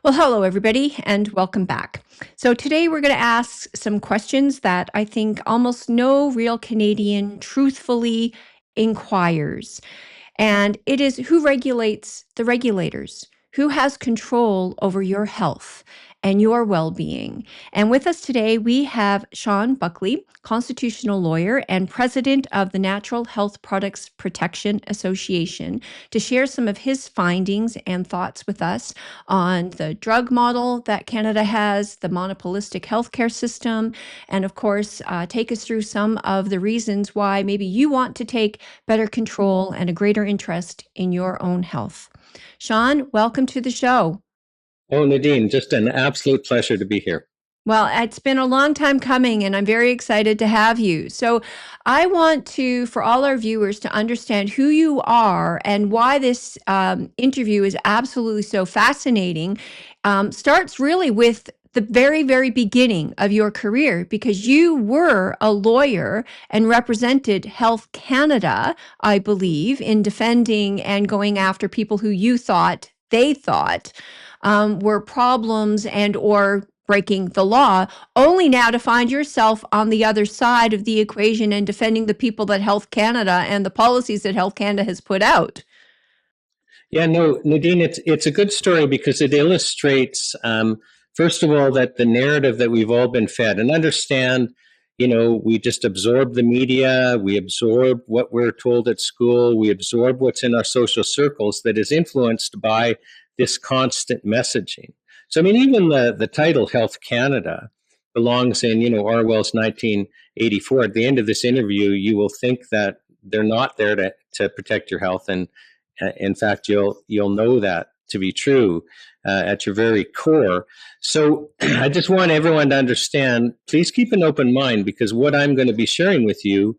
Well, hello, everybody, and welcome back. So, today we're going to ask some questions that I think almost no real Canadian truthfully inquires. And it is, who regulates the regulators? Who has control over your health and your well being? And with us today, we have Sean Buckley, constitutional lawyer and president of the Natural Health Products Protection Association, to share some of his findings and thoughts with us on the drug model that Canada has, the monopolistic healthcare system, and of course, take us through some of the reasons why maybe you want to take better control and a greater interest in your own health. Sean, welcome to the show. Oh, Nadine, just an absolute pleasure to be here. Well, it's been a long time coming, and I'm very excited to have you. So, I want to, for all our viewers, to understand who you are and why this interview is absolutely so fascinating. Starts really with the very, very beginning of your career, because you were a lawyer and represented Health Canada, I believe, in defending and going after people who you thought were problems and or breaking the law, only now to find yourself on the other side of the equation and defending the people that Health Canada and the policies that Health Canada has put out. Yeah, no, Nadine, it's a good story because it illustrates, first of all, that the narrative that we've all been fed, and understand, we just absorb the media, we absorb what we're told at school, we absorb what's in our social circles that is influenced by this constant messaging. So, I mean, even the title Health Canada belongs in, Orwell's 1984. At the end of this interview, you will think that they're not there to protect your health. And in fact, you'll know that to be true at your very core. So I just want everyone to understand, please keep an open mind, because what I'm going to be sharing with you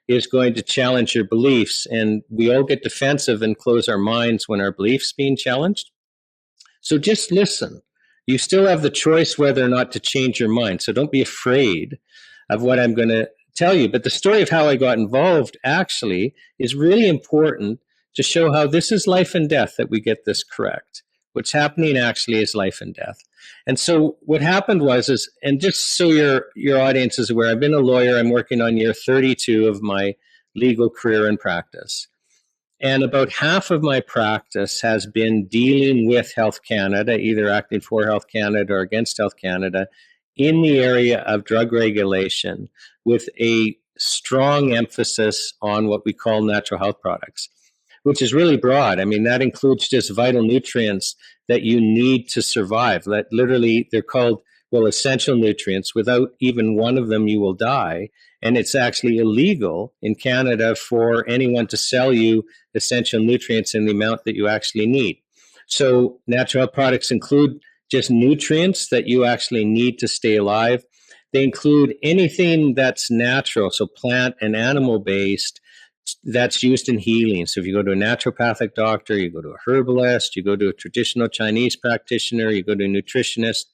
is going to challenge your beliefs. And we all get defensive and close our minds when our beliefs being challenged. So just listen. You still have the choice whether or not to change your mind. So don't be afraid of what I'm going to tell you. But the story of how I got involved actually is really important to show how this is life and death, that we get this correct. What's happening actually is life and death. And so what happened was, and just so your audience is aware, I've been a lawyer. I'm working on year 32 of my legal career and practice. And about half of my practice has been dealing with Health Canada, either acting for Health Canada or against Health Canada, in the area of drug regulation, with a strong emphasis on what we call natural health products, which is really broad. I mean, that includes just vital nutrients that you need to survive. That literally, they're called, essential nutrients. Without even one of them, you will die. And it's actually illegal in Canada for anyone to sell you essential nutrients in the amount that you actually need. So natural health products include just nutrients that you actually need to stay alive. They include anything that's natural, so plant and animal based, that's used in healing. So if you go to a naturopathic doctor, you go to a herbalist, you go to a traditional Chinese practitioner, you go to a nutritionist,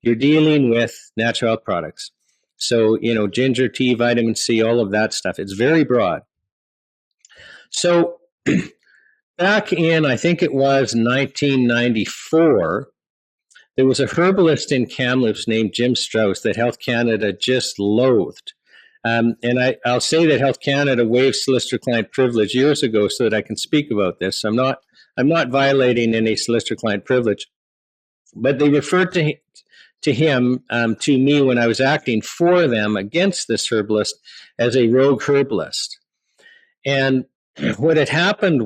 you're dealing with natural health products. So, ginger tea, vitamin C, all of that stuff. It's very broad. So back in, I think it was 1994, there was a herbalist in Kamloops named Jim Strauss that Health Canada just loathed. And I'll say that Health Canada waived solicitor-client privilege years ago so that I can speak about this. I'm not violating any solicitor-client privilege, but they referred to him, to me, when I was acting for them against this herbalist, as a rogue herbalist. And what had happened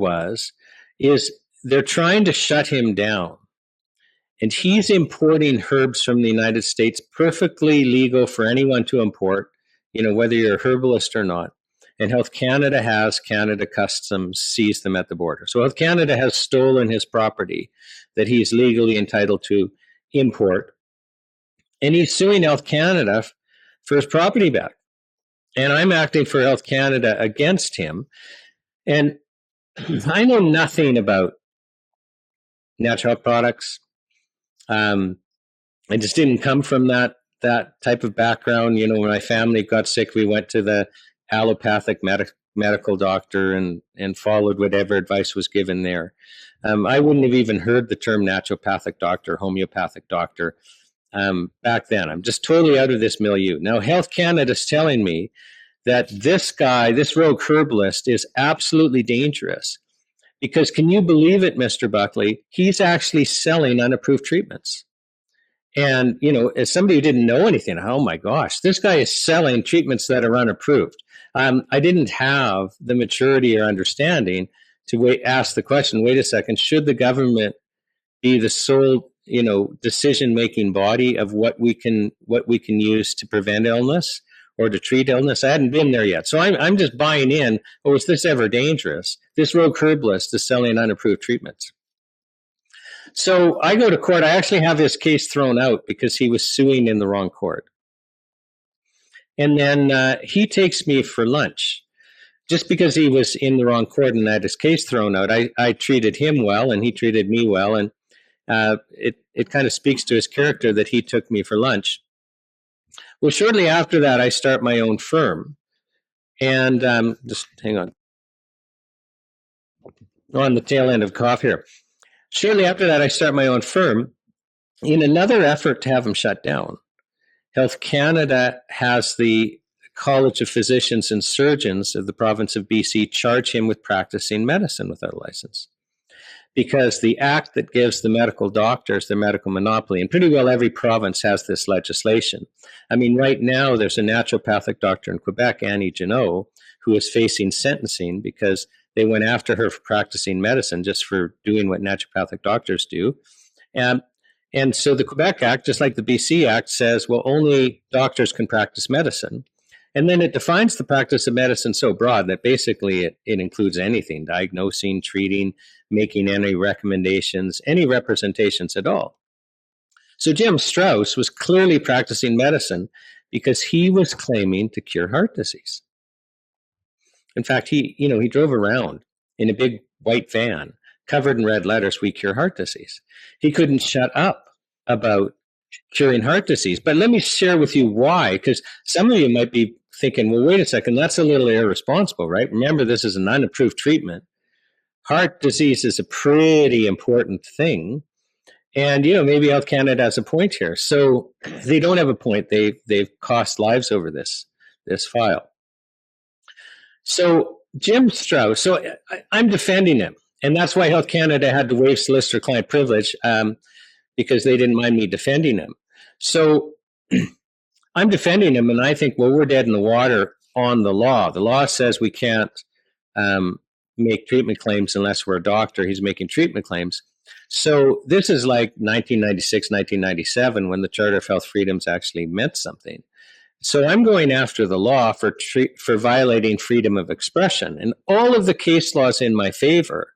is they're trying to shut him down. And he's importing herbs from the United States, perfectly legal for anyone to import, whether you're a herbalist or not. And Health Canada Canada Customs seize them at the border. So Health Canada has stolen his property that he's legally entitled to import. And he's suing Health Canada for his property back. And I'm acting for Health Canada against him. And I know nothing about natural health products. I just didn't come from that type of background. When my family got sick, we went to the allopathic medical doctor and followed whatever advice was given there. I wouldn't have even heard the term naturopathic doctor, homeopathic doctor back then. I'm just totally out of this milieu. Now, Health Canada is telling me that this guy, this rogue herbalist, is absolutely dangerous. Because can you believe it, Mr. Buckley? He's actually selling unapproved treatments. And, as somebody who didn't know anything, oh my gosh, this guy is selling treatments that are unapproved. I didn't have the maturity or understanding to ask the question, wait a second, should the government be the sole, decision-making body of what we can use to prevent illness or to treat illness? I hadn't been there yet. So I'm just buying in, oh, is this ever dangerous? This rogue herbalist is selling unapproved treatments. So I go to court. I actually have his case thrown out because he was suing in the wrong court. And then he takes me for lunch. Just because he was in the wrong court and had his case thrown out, I treated him well and he treated me well. And it kind of speaks to his character that he took me for lunch. Well, shortly after that, I start my own firm. And just hang on. On the tail end of cough here. Shortly after that, I start my own firm in another effort to have him shut down. Health Canada has the College of Physicians and Surgeons of the province of BC charge him with practicing medicine without a license. Because the act that gives the medical doctors their medical monopoly, and pretty well every province has this legislation. I mean, right now there's a naturopathic doctor in Quebec, Annie Janot, who is facing sentencing because they went after her for practicing medicine just for doing what naturopathic doctors do. And so the Quebec Act, just like the BC Act, says, well, only doctors can practice medicine. And then it defines the practice of medicine so broad that basically it includes anything, diagnosing, treating, making any recommendations, any representations at all. So Jim Strauss was clearly practicing medicine because he was claiming to cure heart disease. In fact, he drove around in a big white van covered in red letters, "We cure heart disease." He couldn't shut up about curing heart disease. But let me share with you why, because some of you might be thinking, well, wait a second, that's a little irresponsible, right? Remember, this is an unapproved treatment. Heart disease is a pretty important thing. And, maybe Health Canada has a point here. So they don't have a point. They've cost lives over this file. So Jim Strauss, so I'm defending him. And that's why Health Canada had to waive solicitor-client privilege because they didn't mind me defending him. So I'm defending him, and I think, well, we're dead in the water on the law. The law says we can't make treatment claims unless we're a doctor. He's making treatment claims. So this is like 1996, 1997, when the Charter of Health Freedoms actually meant something. So I'm going after the law for violating freedom of expression. And all of the case law is in my favor.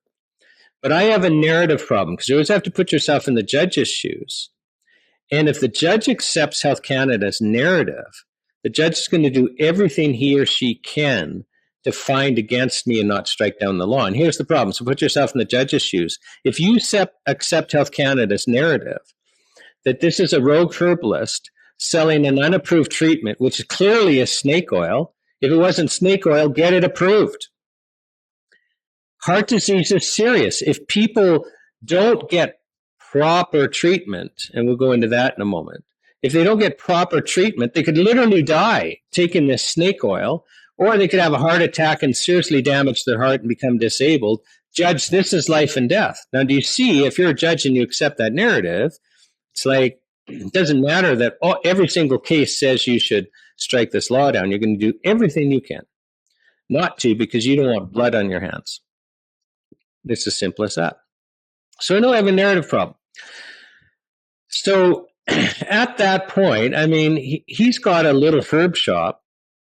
But I have a narrative problem, because you always have to put yourself in the judge's shoes. And if the judge accepts Health Canada's narrative, the judge is going to do everything he or she can to find against me and not strike down the law. And here's the problem. So put yourself in the judge's shoes. If you accept Health Canada's narrative that this is a rogue herbalist selling an unapproved treatment, which clearly is snake oil, if it wasn't snake oil, get it approved. Heart disease is serious. If people don't get proper treatment, and we'll go into that in a moment, if they don't get proper treatment, they could literally die taking this snake oil, or they could have a heart attack and seriously damage their heart and become disabled. Judge, this is life and death. Now, do you see, if you're a judge and you accept that narrative, it's like, it doesn't matter that every single case says you should strike this law down. You're going to do everything you can not to, because you don't want blood on your hands. It's as simple as that. So I know I have a narrative problem. So at that point, I mean, he's got a little herb shop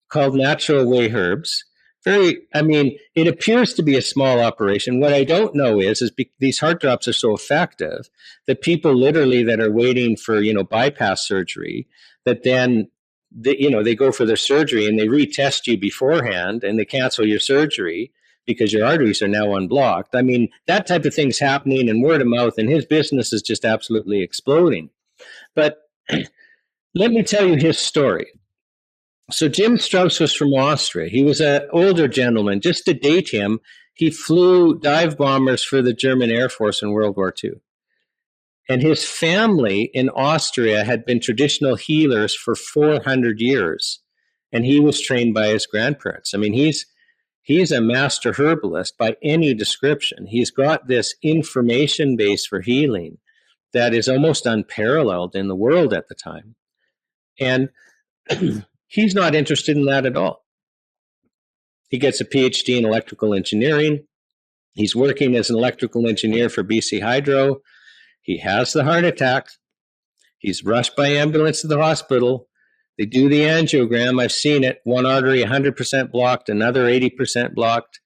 called Natural Way Herbs. It appears to be a small operation. What I don't know is these heart drops are so effective that people literally that are waiting for, bypass surgery, that then, they go for their surgery and they retest you beforehand and they cancel your surgery because your arteries are now unblocked. I mean, that type of thing's happening, and word of mouth, and his business is just absolutely exploding. But let me tell you his story. So Jim Strauss was from Austria. He was an older gentleman. Just to date him, he flew dive bombers for the German Air Force in World War II. And his family in Austria had been traditional healers for 400 years. And he was trained by his grandparents. I mean, he's a master herbalist by any description. He's got this information base for healing that is almost unparalleled in the world at the time. And he's not interested in that at all. He gets a PhD in electrical engineering. He's working as an electrical engineer for BC Hydro. He has the heart attack. He's rushed by ambulance to the hospital. They do the angiogram. I've seen it. One artery 100% blocked, another 80% blocked.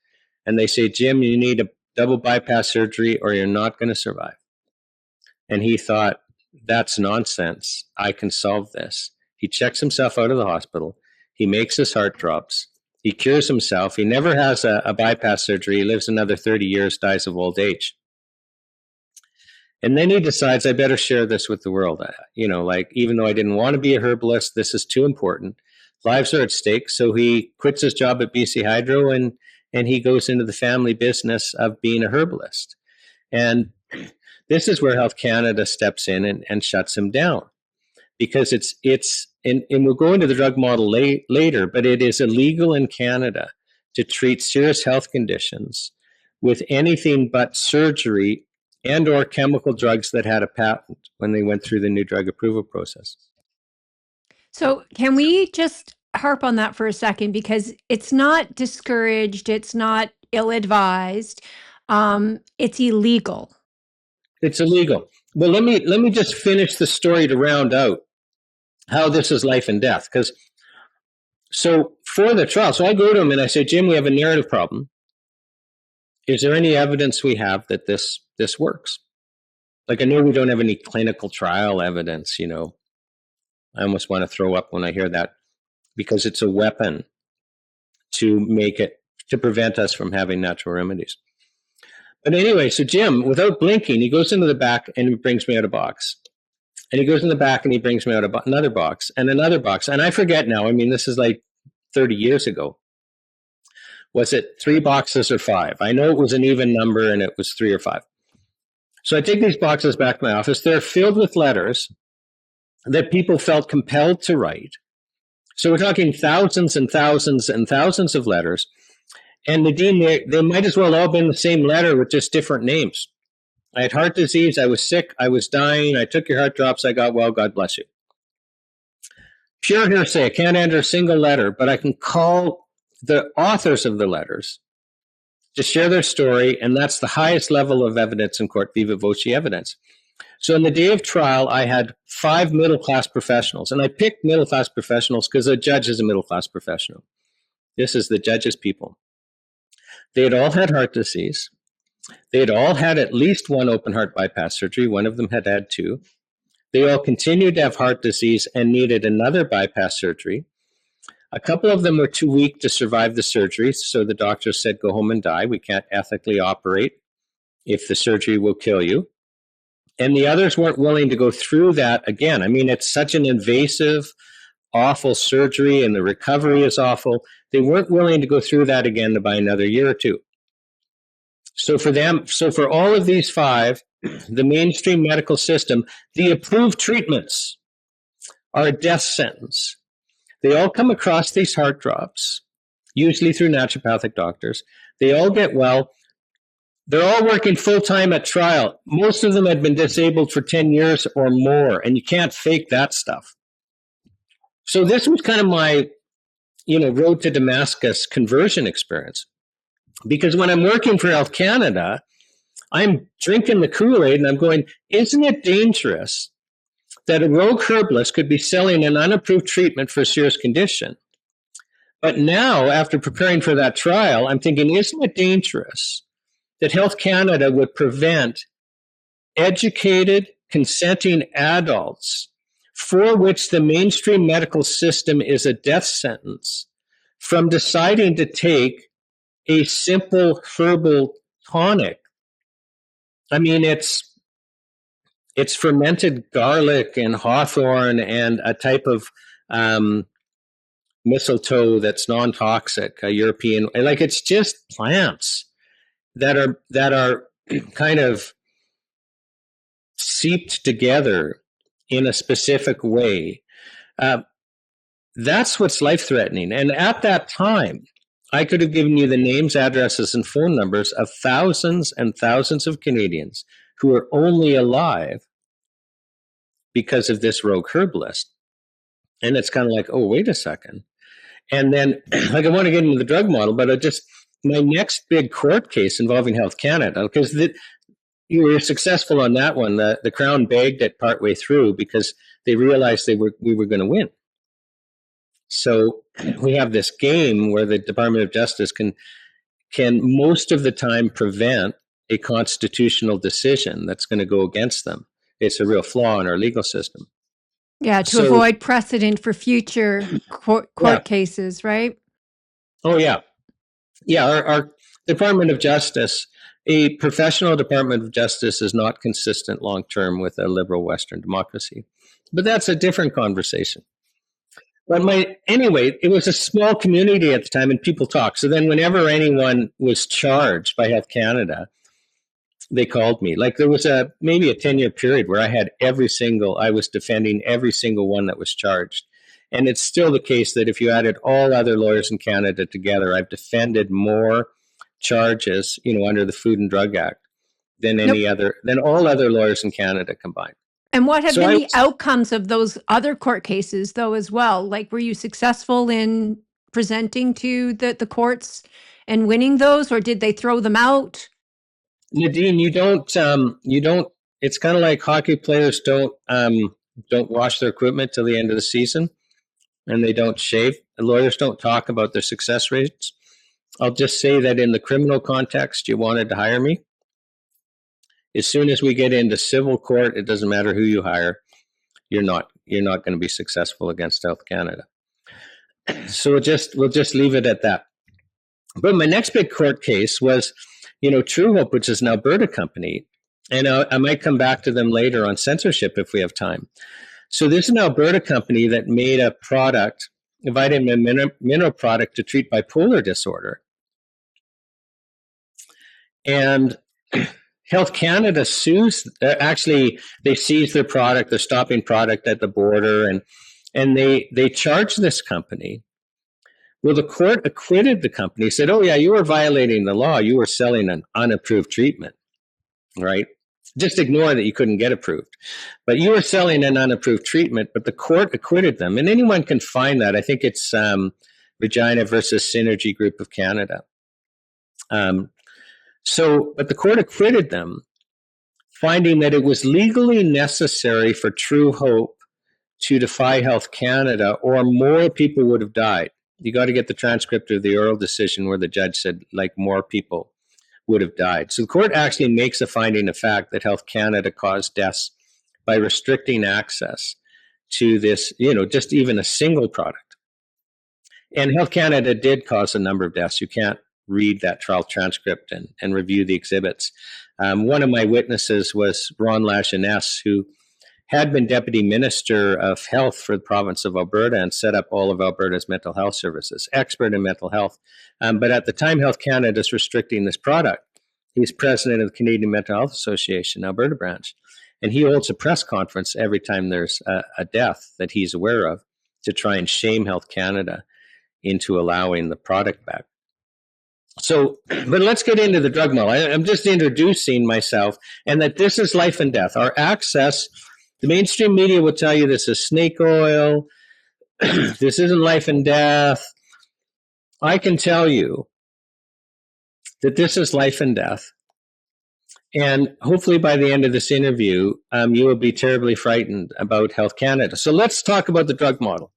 And they say, Jim, you need a double bypass surgery or you're not going to survive. And he thought, that's nonsense. I can solve this. He checks himself out of the hospital. He makes his heart drops. He cures himself. He never has a bypass surgery. He lives another 30 years, dies of old age. And then he decides, I better share this with the world. Even though I didn't want to be a herbalist, this is too important. Lives are at stake. So he quits his job at BC Hydro and he goes into the family business of being a herbalist. And this is where Health Canada steps in and shuts him down. Because and we'll go into the drug model later, but it is illegal in Canada to treat serious health conditions with anything but surgery and or chemical drugs that had a patent when they went through the new drug approval process. So can we just harp on that for a second? Because it's not discouraged, it's not ill-advised, it's illegal. It's illegal. Well, let me just finish the story to round out how this is life and death. So for the trial, so I go to him and I say, Jim, we have a narrative problem. Is there any evidence we have that this works? Like, I know we don't have any clinical trial evidence, I almost want to throw up when I hear that, because it's a weapon to prevent us from having natural remedies. But anyway, so Jim, without blinking, he goes into the back and he brings me out a box. And he goes in the back and he brings me out another box and another box. And I forget now, I mean, this is like 30 years ago. Was it 3 boxes or 5? I know it was an even number and it was 3 or 5. So I take these boxes back to my office. They're filled with letters that people felt compelled to write. So we're talking thousands and thousands and thousands of letters. And Nadine, they might as well all been the same letter with just different names. I had heart disease. I was sick. I was dying. I took your heart drops. I got well. God bless you. Pure hearsay. I can't enter a single letter, but I can call the authors of the letters to share their story, and that's the highest level of evidence in court, viva voce evidence. So on the day of trial, I had 5 middle-class professionals, and I picked middle-class professionals because a judge is a middle-class professional. This is the judge's people. They had all had heart disease. They had all had at least 1 open heart bypass surgery. One of them had had 2. They all continued to have heart disease and needed another bypass surgery. A couple of them were too weak to survive the surgery, so the doctor said, go home and die. We can't ethically operate if the surgery will kill you. And the others weren't willing to go through that again. I mean, it's such an invasive, awful surgery, and the recovery is awful. They weren't willing to go through that again to buy another year or 2. So for all of these 5, the mainstream medical system, the approved treatments are a death sentence. They all come across these heart drops, usually through naturopathic doctors. They all get well. They're all working full-time at trial. Most of them had been disabled for 10 years or more, and you can't fake that stuff. So this was kind of my, road to Damascus conversion experience. Because when I'm working for Health Canada, I'm drinking the Kool-Aid and I'm going, isn't it dangerous that a rogue herbalist could be selling an unapproved treatment for a serious condition? But now, after preparing for that trial, I'm thinking, isn't it dangerous that Health Canada would prevent educated, consenting adults for which the mainstream medical system is a death sentence from deciding to take a simple herbal tonic? I mean, it's fermented garlic and hawthorn and a type of mistletoe that's non-toxic, a European, like it's just plants that are kind of seeped together in a specific way. Uh, that's what's life-threatening. And at that time, I could have given you the names, addresses, and phone numbers of thousands and thousands of Canadians who are only alive because of this rogue herbalist. And it's kind of like, oh, wait a second. And then, like, I want to get into the drug model, but my next big court case involving Health Canada, because you were successful on that one. The Crown begged it partway through because they realized we were going to win. So we have this game where the Department of Justice can most of the time prevent a constitutional decision that's going to go against them. It's a real flaw in our legal system. Yeah, to avoid precedent for future court cases, right? Oh, yeah. Yeah, our Department of Justice, a professional Department of Justice, is not consistent long-term with a liberal Western democracy. But that's a different conversation. But anyway, it was a small community at the time and people talked. So then whenever anyone was charged by Health Canada, they called me. Like there was maybe a 10-year period where I was defending every single one that was charged. And it's still the case that if you added all other lawyers in Canada together, I've defended more charges, under the Food and Drug Act than than all other lawyers in Canada combined. And what have been the outcomes of those other court cases, though, as well? Like, were you successful in presenting to the courts and winning those, or did they throw them out? Nadine, you don't. It's kind of like hockey players don't wash their equipment till the end of the season, and they don't shave. And lawyers don't talk about their success rates. I'll just say that in the criminal context, you wanted to hire me. As soon as we get into civil court, it doesn't matter who you hire. You're not going to be successful against Health Canada. So we'll just leave it at that. But my next big court case was, True Hope, which is an Alberta company, and I might come back to them later on censorship if we have time. So this is an Alberta company that made a product, a vitamin mineral product to treat bipolar disorder. And Health Canada sues, they seize their product, they're stopping product at the border, and they charge this company. Well, the court acquitted the company, said, oh yeah, you were violating the law, you were selling an unapproved treatment, right? Just ignore that you couldn't get approved. But you were selling an unapproved treatment, but the court acquitted them. And anyone can find that. I think it's Regina versus Synergy Group of Canada. But the court acquitted them, finding that it was legally necessary for True Hope to defy Health Canada, or more people would have died. You got to get the transcript of the oral decision where the judge said, like, more people would have died. So the court actually makes a finding of fact that Health Canada caused deaths by restricting access to this, just even a single product. And Health Canada did cause a number of deaths. You can't read that trial transcript and review the exhibits. One of my witnesses was Ron Lajeunesse, who had been Deputy Minister of Health for the province of Alberta and set up all of Alberta's mental health services, expert in mental health. But at the time Health Canada is restricting this product, he's president of the Canadian Mental Health Association, Alberta branch. And he holds a press conference every time there's a death that he's aware of to try and shame Health Canada into allowing the product back. So, but let's get into the drug model. I'm just introducing myself, and that this is life and death. Our access, the mainstream media will tell you this is snake oil, this isn't life and death. I can tell you that this is life and death. And hopefully by the end of this interview, you will be terribly frightened about Health Canada. So let's talk about the drug model.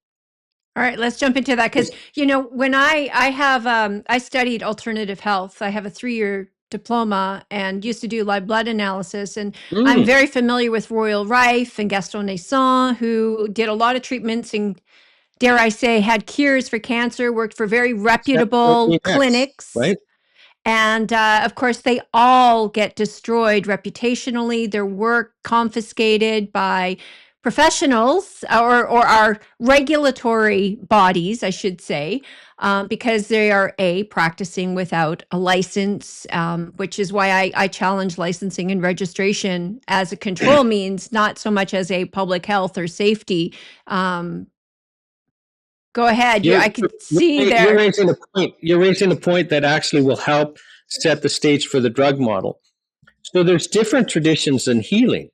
All right, let's jump into that, because when I studied alternative health. I have a 3-year diploma and used to do live blood analysis, and I'm very familiar with Royal Rife and Gaston Naison, who did a lot of treatments and, dare I say, had cures for cancer, worked for very reputable clinics. Right. And of course, they all get destroyed reputationally, their work confiscated by professionals or our regulatory bodies, I should say, because they are practicing without a license, which is why I challenge licensing and registration as a control means, not so much as a public health or safety. Go ahead. I could see there. You're raising a point. You're raising a point that actually will help set the stage for the drug model. So there's different traditions in healing.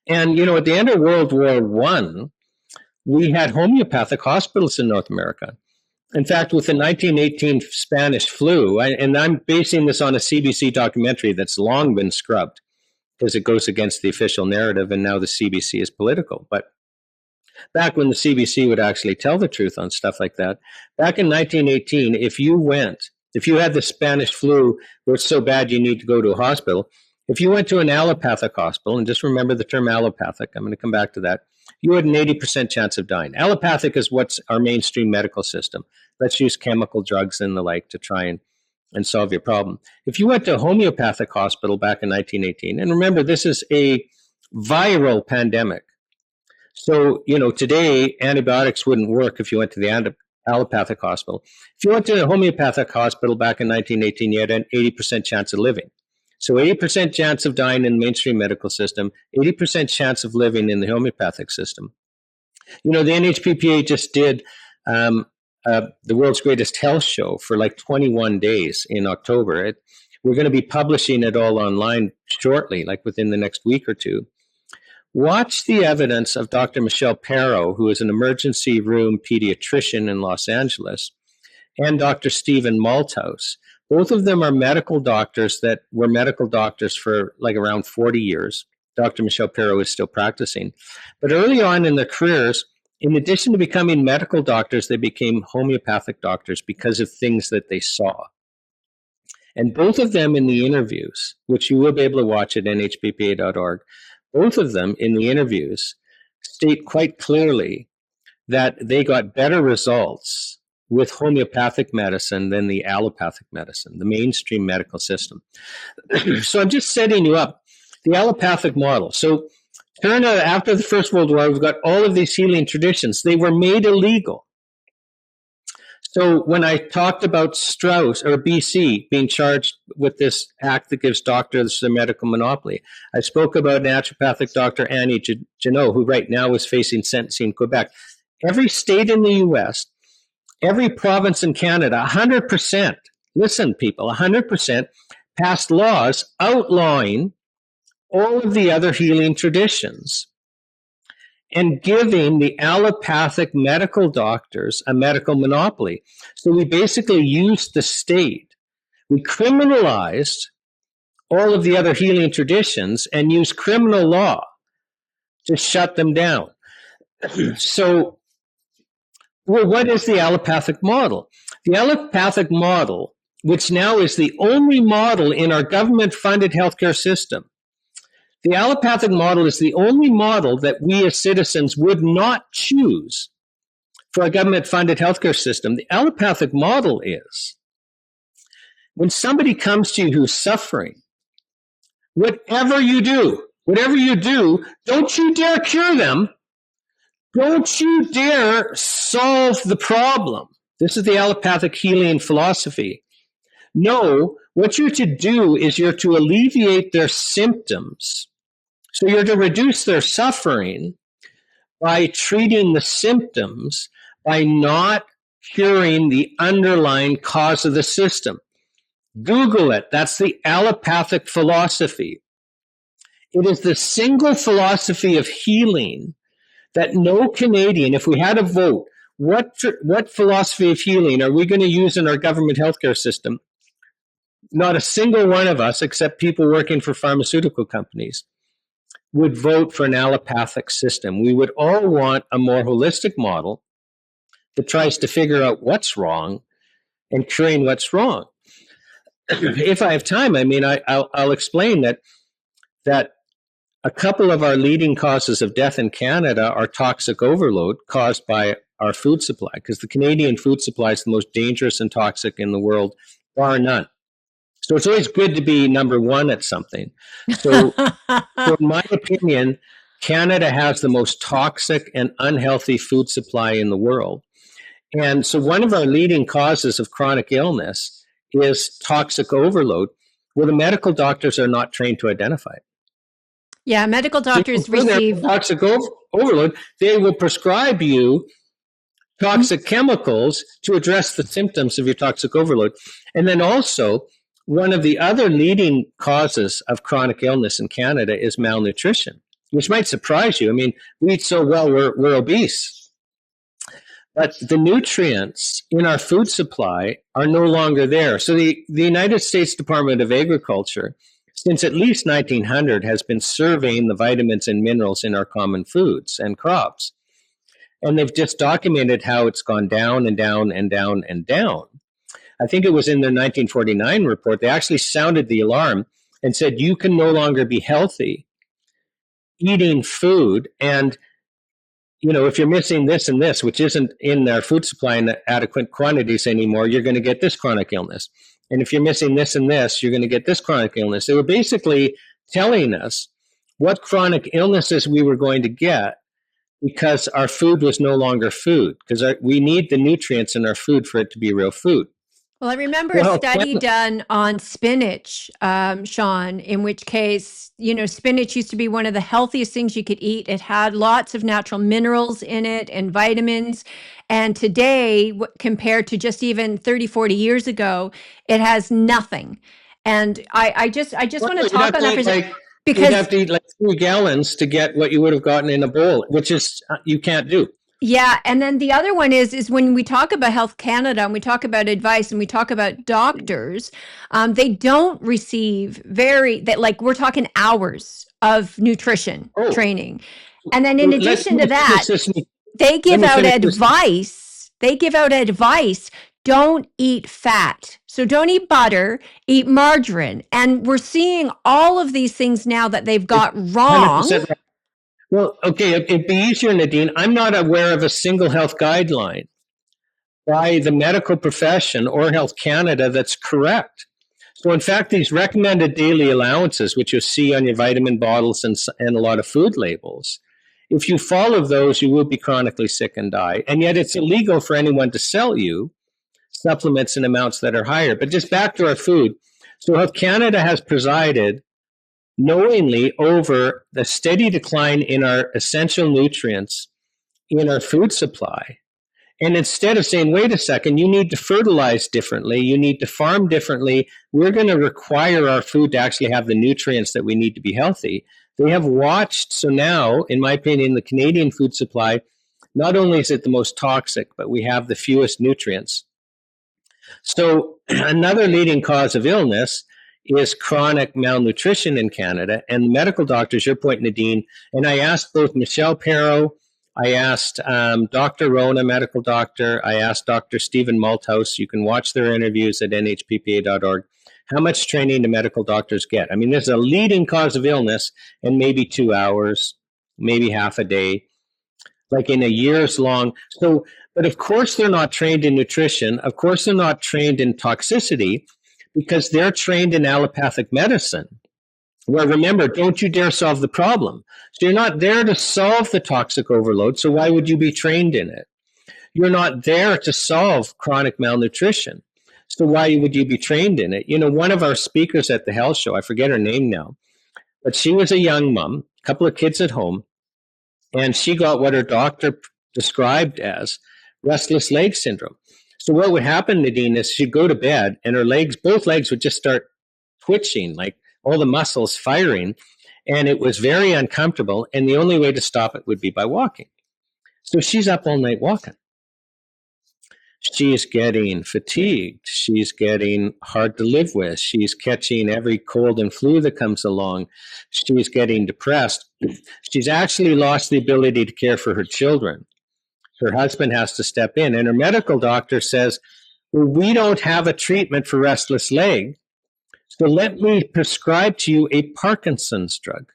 And, at the end of World War I, we had homeopathic hospitals in North America. In fact, with the 1918 Spanish flu, and I'm basing this on a CBC documentary that's long been scrubbed because it goes against the official narrative, and now the CBC is political. But back when the CBC would actually tell the truth on stuff like that, back in 1918, if you had the Spanish flu where it's so bad you need to go to a hospital, if you went to an allopathic hospital, and just remember the term allopathic, I'm going to come back to that, you had an 80% chance of dying. Allopathic is what's our mainstream medical system. Let's use chemical drugs and the like to try and solve your problem. If you went to a homeopathic hospital back in 1918, and remember, this is a viral pandemic. So, today antibiotics wouldn't work if you went to the allopathic hospital. If you went to a homeopathic hospital back in 1918, you had an 80% chance of living. So 80% chance of dying in the mainstream medical system, 80% chance of living in the homeopathic system. The NHPPA just did the world's greatest health show for like 21 days in October. We're going to be publishing it all online shortly, like within the next week or two. Watch the evidence of Dr. Michelle Perro, who is an emergency room pediatrician in Los Angeles, and Dr. Stephen Malthouse. Both of them are medical doctors that were medical doctors for like around 40 years. Dr. Michelle Perro is still practicing. But early on in their careers, in addition to becoming medical doctors, they became homeopathic doctors because of things that they saw. And both of them in the interviews, which you will be able to watch at nhppa.org, both of them in the interviews state quite clearly that they got better results with homeopathic medicine than the allopathic medicine, the mainstream medical system. So I'm just setting you up. The allopathic model. So turn out after the First World War, we've got all of these healing traditions. They were made illegal. So when I talked about Strauss or BC being charged with this act that gives doctors the medical monopoly, I spoke about naturopathic Dr. Annie Janot, who right now is facing sentencing in Quebec. Every state in the U.S., every province in Canada, 100%, listen people, 100% passed laws outlawing all of the other healing traditions and giving the allopathic medical doctors a medical monopoly. So we basically used the state. We criminalized all of the other healing traditions and used criminal law to shut them down. So, what is the allopathic model? The allopathic model, which now is the only model in our government-funded healthcare system, the allopathic model is the only model that we as citizens would not choose for a government-funded healthcare system. The allopathic model is when somebody comes to you who's suffering, whatever you do, don't you dare cure them. Don't you dare solve the problem. This is the allopathic healing philosophy. No, what you're to do is you're to alleviate their symptoms. So you're to reduce their suffering by treating the symptoms, by not curing the underlying cause of the system. Google it. That's the allopathic philosophy. It is the single philosophy of healing that no Canadian, if we had a vote, what philosophy of healing are we going to use in our government healthcare system? Not a single one of us, except people working for pharmaceutical companies, would vote for an allopathic system. We would all want a more holistic model that tries to figure out what's wrong and curing what's wrong. If I have time, I'll explain that a couple of our leading causes of death in Canada are toxic overload caused by our food supply, because the Canadian food supply is the most dangerous and toxic in the world, bar none. So it's always good to be number one at something. So in my opinion, Canada has the most toxic and unhealthy food supply in the world. And so one of our leading causes of chronic illness is toxic overload, where the medical doctors are not trained to identify it. Yeah, medical doctors So receive toxic overload. They will prescribe you toxic chemicals to address the symptoms of your toxic overload. And then also, one of the other leading causes of chronic illness in Canada is malnutrition, which might surprise you. I mean, we eat so well, we're obese. But the nutrients in our food supply are no longer there. So the United States Department of Agriculture, since at least 1900, has been surveying the vitamins and minerals in our common foods and crops. And they've just documented how it's gone down and down and down and down. I think it was in their 1949 report, they actually sounded the alarm and said, you can no longer be healthy eating food. And, you know, if you're missing this and this, which isn't in our food supply in adequate quantities anymore, you're going to get this chronic illness. And if you're missing this and this, you're going to get this chronic illness. They were basically telling us what chronic illnesses we were going to get because our food was no longer food, because we need the nutrients in our food for it to be real food. Well, I remember a study done on spinach, Sean, in which case, you know, spinach used to be one of the healthiest things you could eat. It had lots of natural minerals in it and vitamins. And today, compared to just even 30, 40 years ago, it has nothing. And I just want to talk on that because you have to eat like 3 gallons to get what you would have gotten in a bowl, which is you can't do. Yeah. And then the other one is when we talk about Health Canada and we talk about advice and we talk about doctors, they don't receive like we're talking hours of nutrition training. And then in addition to that, they give out advice. They give out advice. Don't eat fat. So don't eat butter, eat margarine. And we're seeing all of these things now that they've got wrong. Well, okay, it'd be easier, Nadine. I'm not aware of a single health guideline by the medical profession or Health Canada that's correct. So, in fact, these recommended daily allowances, which you'll see on your vitamin bottles and a lot of food labels, if you follow those, you will be chronically sick and die. And yet it's illegal for anyone to sell you supplements in amounts that are higher. But just back to our food. So, Health Canada has presided knowingly over the steady decline in our essential nutrients in our food supply. And instead of saying, wait a second, you need to fertilize differently, you need to farm differently, we're going to require our food to actually have the nutrients that we need to be healthy. They have watched, so now, in my opinion, the Canadian food supply, not only is it the most toxic, but we have the fewest nutrients. So another leading cause of illness is chronic malnutrition in Canada. And medical doctors, your point, Nadine, and I asked both Michelle Perro, I asked Dr. Rona, medical doctor, I asked Dr. Stephen Malthouse, you can watch their interviews at nhppa.org, how much training do medical doctors get? I mean, there's a leading cause of illness in maybe 2 hours, maybe half a day, like in a year's long. So, but of course they're not trained in nutrition. Of course they're not trained in toxicity, because they're trained in allopathic medicine, where, remember, don't you dare solve the problem. So you're not there to solve the toxic overload, so why would you be trained in it? You're not there to solve chronic malnutrition, so why would you be trained in it? You know, one of our speakers at the health show, I forget her name now, but she was a young mom, a couple of kids at home, and she got what her doctor described as restless leg syndrome. So what would happen, Nadine, is she'd go to bed and her legs, both legs would just start twitching, like all the muscles firing. And it was very uncomfortable. And the only way to stop it would be by walking. So she's up all night walking. She's getting fatigued. She's getting hard to live with. She's catching every cold and flu that comes along. She's getting depressed. She's actually lost the ability to care for her children. Her husband has to step in, and her medical doctor says, well, we don't have a treatment for restless leg, so let me prescribe to you a Parkinson's drug.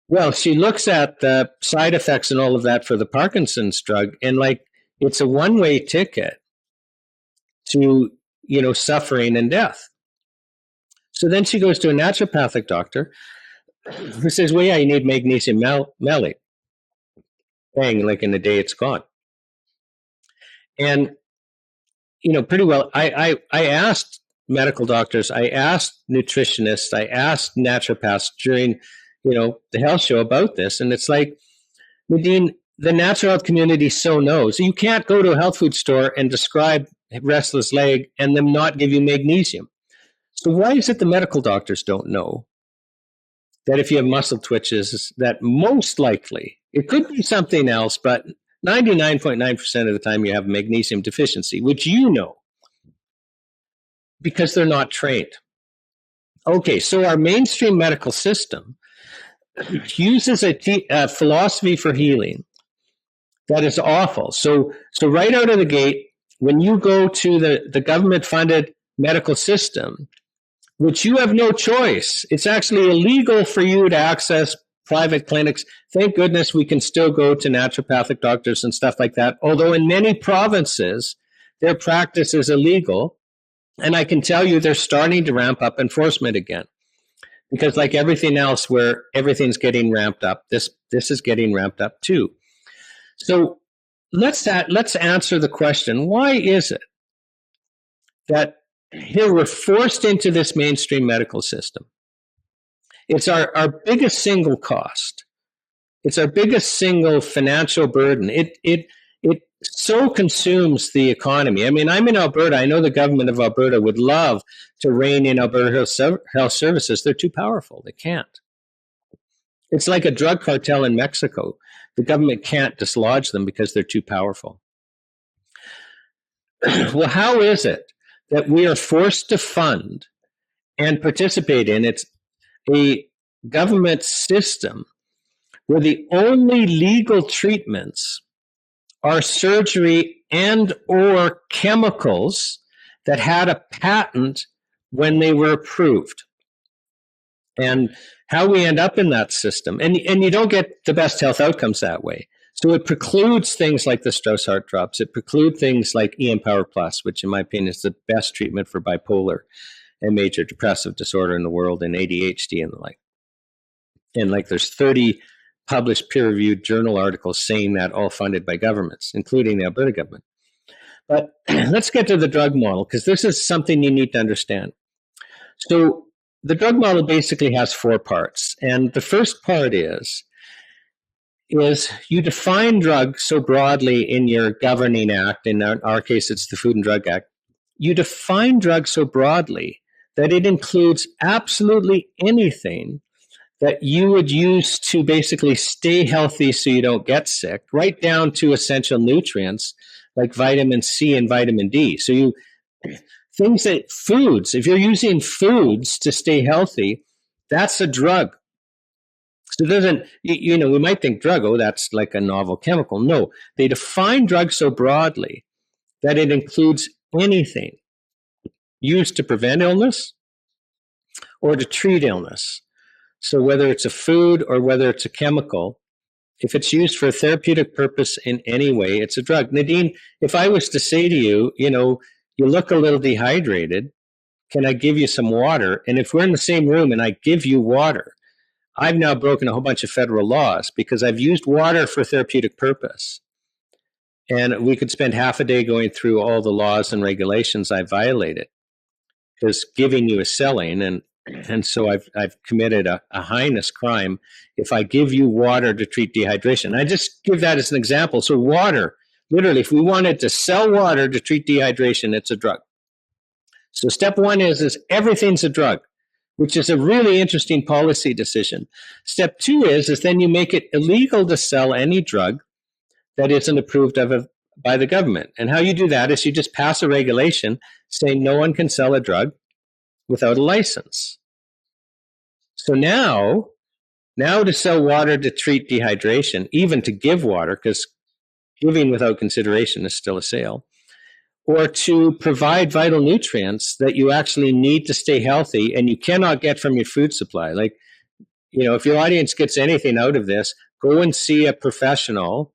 Well, she looks at the side effects and all of that for the Parkinson's drug, and like it's a one-way ticket to, you know, suffering and death. So then she goes to a naturopathic doctor who says, well, yeah, you need magnesium malate. Bang, like in a day, it's gone. And, pretty well, I asked medical doctors, I asked nutritionists, I asked naturopaths during, the health show about this. And it's like, Nadine, the natural health community so knows. You can't go to a health food store and describe restless leg and them not give you magnesium. So why is it the medical doctors don't know that if you have muscle twitches, that most likely, it could be something else, but 99.9% of the time you have magnesium deficiency, which because they're not trained. Okay, so our mainstream medical system uses a philosophy for healing that is awful. So right out of the gate, when you go to the government-funded medical system, which you have no choice, it's actually illegal for you to access private clinics. Thank goodness we can still go to naturopathic doctors and stuff like that, although in many provinces, their practice is illegal. And I can tell you they're starting to ramp up enforcement again. Because like everything else where everything's getting ramped up, this is getting ramped up too. So let's answer the question, why is it that here we're forced into this mainstream medical system? It's our biggest single cost. It's our biggest single financial burden. It so consumes the economy. I mean, I'm in Alberta. I know the government of Alberta would love to rein in Alberta health services. They're too powerful. They can't. It's like a drug cartel in Mexico. The government can't dislodge them because they're too powerful. Well, how is it that we are forced to fund and participate in a government system where the only legal treatments are surgery and or chemicals that had a patent when they were approved? And how we end up in that system. And you don't get the best health outcomes that way. So it precludes things like the Strauss heart drops. It precludes things like EM Power Plus, which in my opinion is the best treatment for bipolar and major depressive disorder in the world, and ADHD and the like. And like there's 30 published peer-reviewed journal articles saying that, all funded by governments, including the Alberta government. But let's get to the drug model, because this is something you need to understand. So the drug model basically has 4 parts. And the first part is you define drugs so broadly in your governing act. In our case, it's the Food and Drug Act. You define drugs so broadly that it includes absolutely anything that you would use to basically stay healthy so you don't get sick, right down to essential nutrients like vitamin C and vitamin D. So things that foods, if you're using foods to stay healthy, that's a drug. So it doesn't, we might think drug, oh, that's like a novel chemical. No, they define drugs so broadly that it includes anything used to prevent illness or to treat illness. So whether it's a food or whether it's a chemical, if it's used for a therapeutic purpose in any way, it's a drug. Nadine, if I was to say to you, you look a little dehydrated, can I give you some water? And if we're in the same room and I give you water, I've now broken a whole bunch of federal laws because I've used water for therapeutic purpose. And we could spend half a day going through all the laws and regulations I violated, because giving you is selling. And so I've committed a heinous crime if I give you water to treat dehydration. I just give that as an example. So water, literally, if we wanted to sell water to treat dehydration, it's a drug. So step 1 is everything's a drug, which is a really interesting policy decision. Step 2 is then you make it illegal to sell any drug that isn't approved by the government. And how you do that is you just pass a regulation saying no one can sell a drug without a license. So now to sell water to treat dehydration, even to give water, because giving without consideration is still a sale, or to provide vital nutrients that you actually need to stay healthy and you cannot get from your food supply. Like, if your audience gets anything out of this, go and see a professional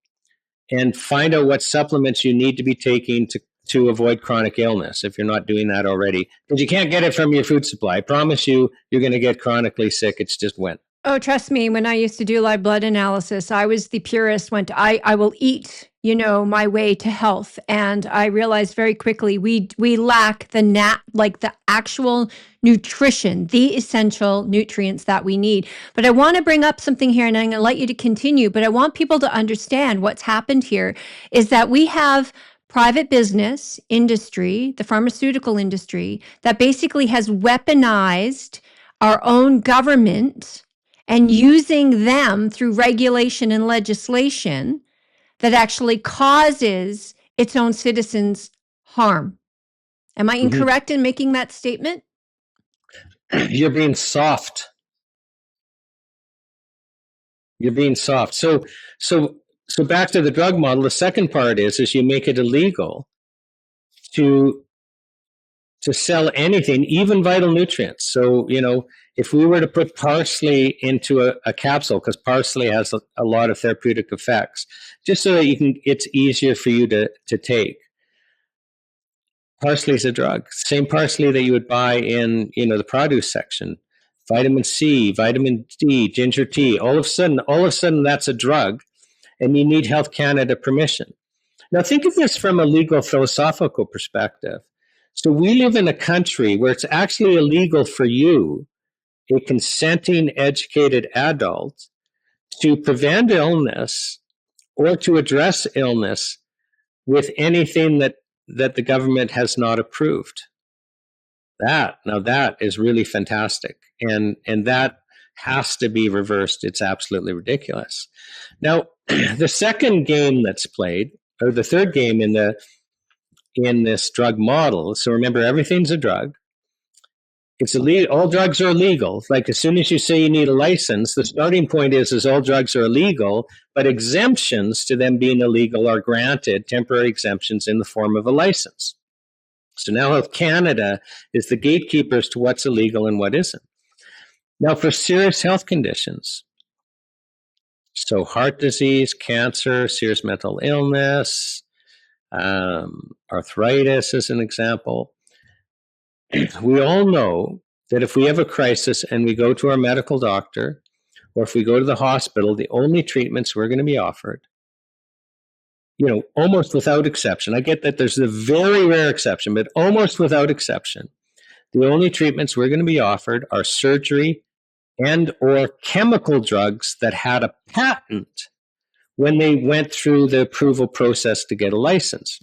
and find out what supplements you need to be taking to avoid chronic illness if you're not doing that already, because you can't get it from your food supply. I promise you're going to get chronically sick. It's just when. Oh, trust me, when I used to do live blood analysis, I was the purist, I will eat, my way to health. And I realized very quickly we lack the actual nutrition, the essential nutrients that we need. But I want to bring up something here, and I'm going to let you to continue, but I want people to understand what's happened here is that we have private business industry, the pharmaceutical industry, that basically has weaponized our own government and using them through regulation and legislation that actually causes its own citizens harm. Am I Mhm. incorrect in making that statement? You're being soft. You're being soft. So back to the drug model. The second part is you make it illegal to sell anything, even vital nutrients. So, if we were to put parsley into a capsule, because parsley has a lot of therapeutic effects, just so that it's easier for you to take. Parsley is a drug. Same parsley that you would buy in, the produce section. Vitamin C, vitamin D, ginger tea. All of a sudden, that's a drug, and you need Health Canada permission. Now, think of this from a legal philosophical perspective. So we live in a country where it's actually illegal for you, a consenting, educated adult, to prevent illness or to address illness with anything that the government has not approved. That is really fantastic. And that has to be reversed. It's absolutely ridiculous. Now, the second game that's played, or the third game in this drug model. So remember, everything's a drug. It's illegal. All drugs are illegal. Like, as soon as you say you need a license, the starting point is all drugs are illegal, but exemptions to them being illegal are granted, temporary exemptions in the form of a license. So now Health Canada is the gatekeeper as to what's illegal and what isn't. Now, for serious health conditions, so heart disease, cancer, serious mental illness, arthritis is an example. We all know that if we have a crisis and we go to our medical doctor, or if we go to the hospital, the only treatments we're going to be offered, almost without exception, I get that there's a very rare exception, but almost without exception, the only treatments we're going to be offered are surgery and or chemical drugs that had a patent when they went through the approval process to get a license.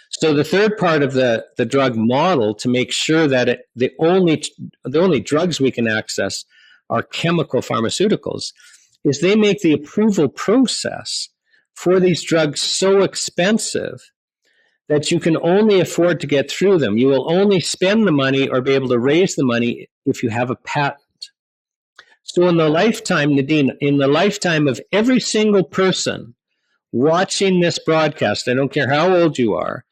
So the third part of the drug model, to make sure that the only drugs we can access are chemical pharmaceuticals, is they make the approval process for these drugs so expensive that you can only afford to get through them. You will only spend the money or be able to raise the money if you have a patent. So in the lifetime, Nadine, in the lifetime of every single person watching this broadcast, I don't care how old you are,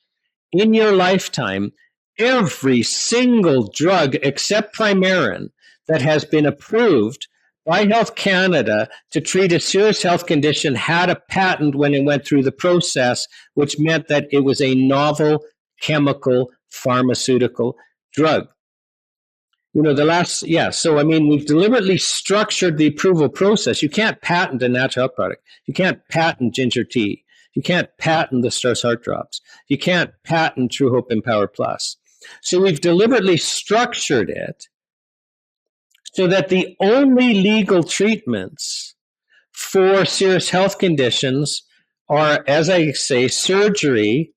in your lifetime, every single drug except Primarin that has been approved by Health Canada to treat a serious health condition had a patent when it went through the process, which meant that it was a novel chemical pharmaceutical drug. So we've deliberately structured the approval process. You can't patent a natural health product. You can't patent ginger tea. You can't patent the Strauss heart drops. You can't patent True Hope Empower Plus. So we've deliberately structured it so that the only legal treatments for serious health conditions are, as I say, surgery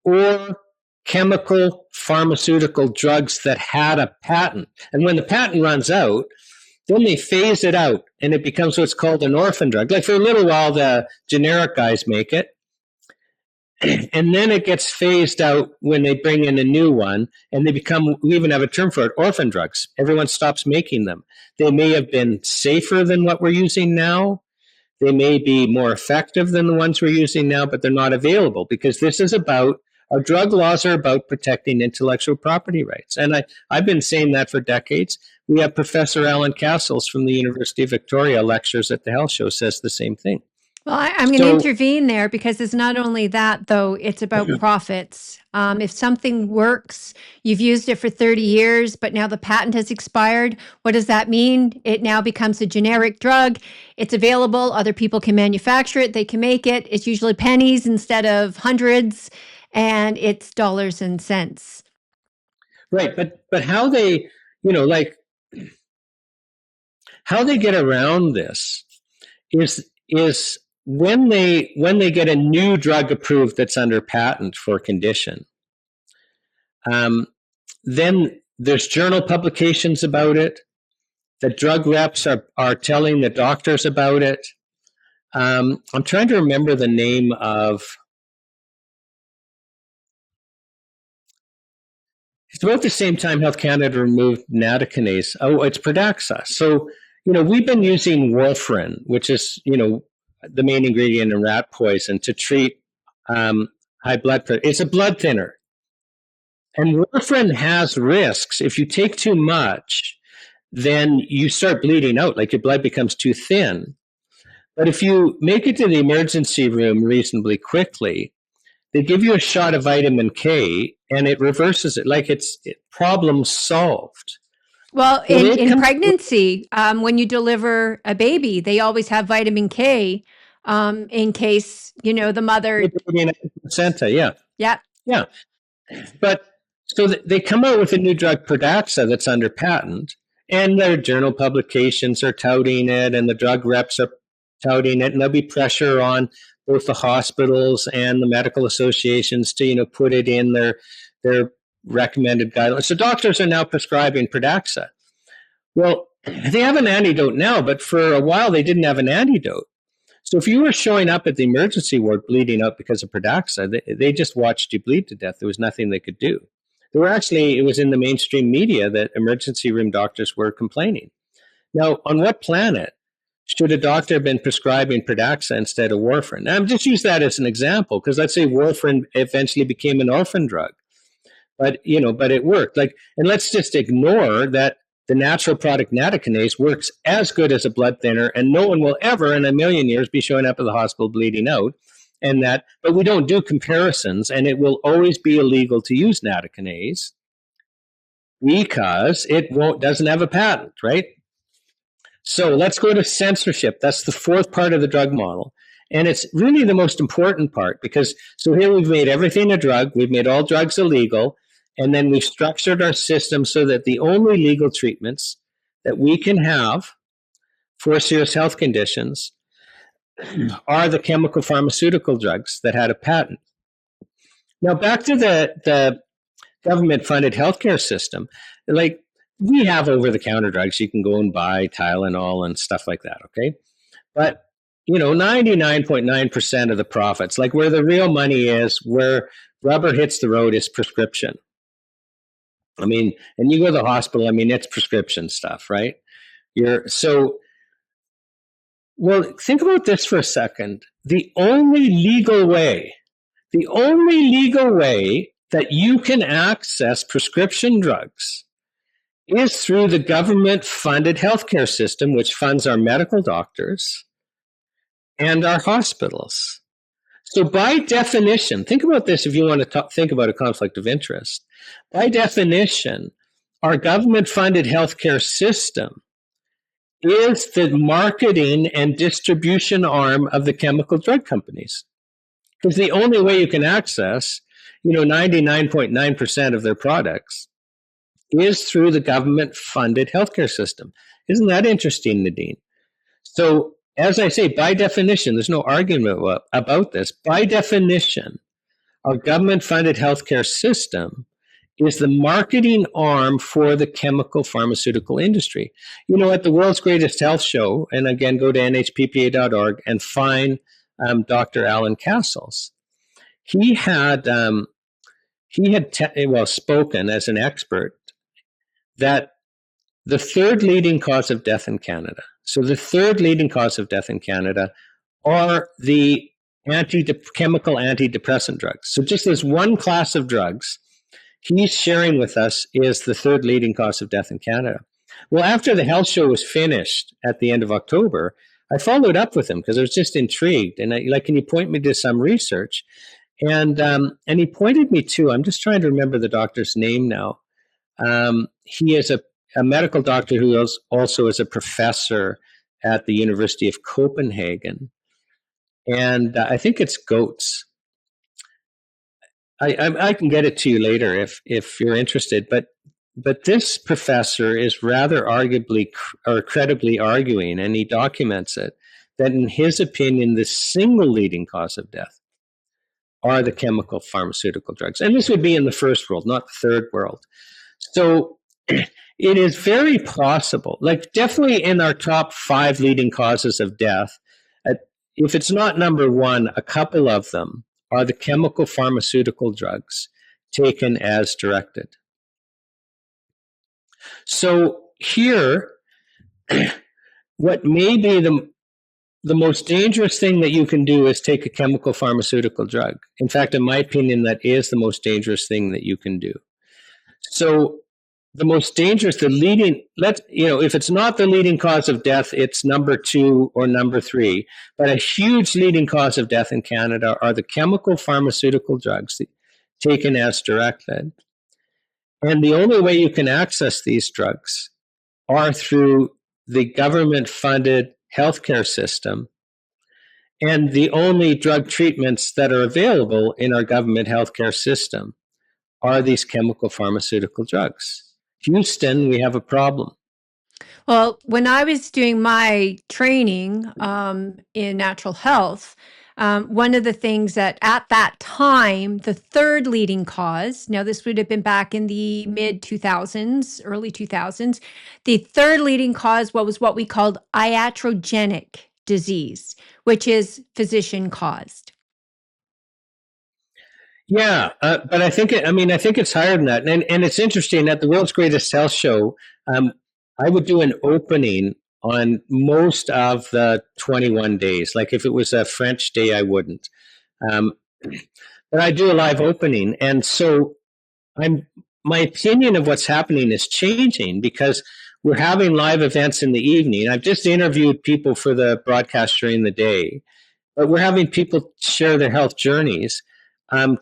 or chemical pharmaceutical drugs that had a patent. And when the patent runs out, then they phase it out and it becomes what's called an orphan drug. Like, for a little while, the generic guys make it. And then it gets phased out when they bring in a new one, and we even have a term for it, orphan drugs. Everyone stops making them. They may have been safer than what we're using now. They may be more effective than the ones we're using now, but they're not available because our drug laws are about protecting intellectual property rights. And I've been saying that for decades. We have Professor Alan Castles from the University of Victoria lectures at the Health Show says the same thing. Well, I'm going to So, intervene there because it's not only that, though, it's about profits. If something works, you've used it for 30 years, but now the patent has expired. What does that mean? It now becomes a generic drug. It's available. Other people can manufacture it. They can make it. It's usually pennies instead of hundreds, and it's dollars and cents. right, but how they, like how they get around this is when they get a new drug approved that's under patent for a condition, um, then there's journal publications about it. The drug reps are telling the doctors about it. I'm trying to remember the name of. It's about the same time Health Canada removed natokinase. Oh, it's Pradaxa. So, we've been using warfarin, which is, the main ingredient in rat poison to treat high blood pressure. It's a blood thinner. And warfarin has risks. If you take too much, then you start bleeding out, like your blood becomes too thin. But if you make it to the emergency room reasonably quickly, they give you a shot of vitamin K and it reverses it, like it's problem solved. Well, Well, in pregnancy, when you deliver a baby, they always have vitamin K in case, the mother. placenta, yeah. Yeah. Yeah. But so they come out with a new drug, Pradaxa, that's under patent, and their journal publications are touting it, and the drug reps are touting it, and there'll be pressure on both the hospitals and the medical associations to, put it in their recommended guidelines. So doctors are now prescribing Pradaxa. Well, they have an antidote now, but for a while they didn't have an antidote. So if you were showing up at the emergency ward bleeding out because of Pradaxa, they just watched you bleed to death. There was nothing they could do. It was in the mainstream media that emergency room doctors were complaining. Now, on what planet should a doctor have been prescribing Pradaxa instead of warfarin? Now, I'm just use that as an example because let's say warfarin eventually became an orphan drug, but it worked. And let's just ignore that the natural product natokinase works as good as a blood thinner, and no one will ever in a million years be showing up at the hospital bleeding out. But we don't do comparisons, and it will always be illegal to use natokinase because it doesn't have a patent, right? So let's go to censorship. That's the fourth part of the drug model. And it's really the most important part because so here we've made everything a drug. We've made all drugs illegal. And then we've structured our system so that the only legal treatments that we can have for serious health conditions are the chemical pharmaceutical drugs that had a patent. Now, back to the government-funded healthcare system, like we have over-the-counter drugs. You can go and buy Tylenol and stuff like that, okay? But 99.9% of the profits, like where the real money is, where rubber hits the road, is prescription. I mean, and you go to the hospital, it's prescription stuff, right? Well, think about this for a second. The only legal way that you can access prescription drugs is through the government-funded healthcare system, which funds our medical doctors and our hospitals. So by definition, think about this if you want to think about a conflict of interest. By definition, our government-funded healthcare system is the marketing and distribution arm of the chemical drug companies. Because the only way you can access, 99.9% of their products is through the government-funded healthcare system. Isn't that interesting, Nadine? So, as I say, by definition, there's no argument about this. By definition, our government-funded healthcare system is the marketing arm for the chemical pharmaceutical industry. At the world's greatest health show, and again, go to nhppa.org and find Dr. Alan Castles. He had spoken as an expert that the third leading cause of death in Canada. So the third leading cause of death in Canada are the chemical antidepressant drugs. So just as one class of drugs he's sharing with us is the third leading cause of death in Canada. Well, after the health show was finished at the end of October, I followed up with him because I was just intrigued. And can you point me to some research? And he pointed me to, I'm just trying to remember the doctor's name now. He is a medical doctor who also is a professor at the University of Copenhagen. And I think it's goats. I can get it to you later if you're interested. But this professor is rather arguably or credibly arguing, and he documents it, that in his opinion, the single leading cause of death are the chemical pharmaceutical drugs. And this would be in the first world, not the third world. So it is very possible, like definitely in our top 5 leading causes of death, if it's not number 1, a couple of them are the chemical pharmaceutical drugs taken as directed. So here, what may be the most dangerous thing that you can do is take a chemical pharmaceutical drug. In fact, in my opinion, that is the most dangerous thing that you can do. So the most dangerous, if it's not the leading cause of death, it's number 2 or number 3. But a huge leading cause of death in Canada are the chemical pharmaceutical drugs taken as directed. And the only way you can access these drugs are through the government-funded healthcare system. And the only drug treatments that are available in our government healthcare system are these chemical pharmaceutical drugs. Houston, we have a problem. Well, when I was doing my training in natural health, one of the things that at that time, the third leading cause, now this would have been back in the mid 2000s, early 2000s, the third leading cause was what we called iatrogenic disease, which is physician caused. Yeah, but I think it's higher than that. And it's interesting at the World's Greatest Health Show, I would do an opening on most of the 21 days. Like if it was a French day, I wouldn't. But I do a live opening. And so my opinion of what's happening is changing because we're having live events in the evening. I've just interviewed people for the broadcast during the day, but we're having people share their health journeys,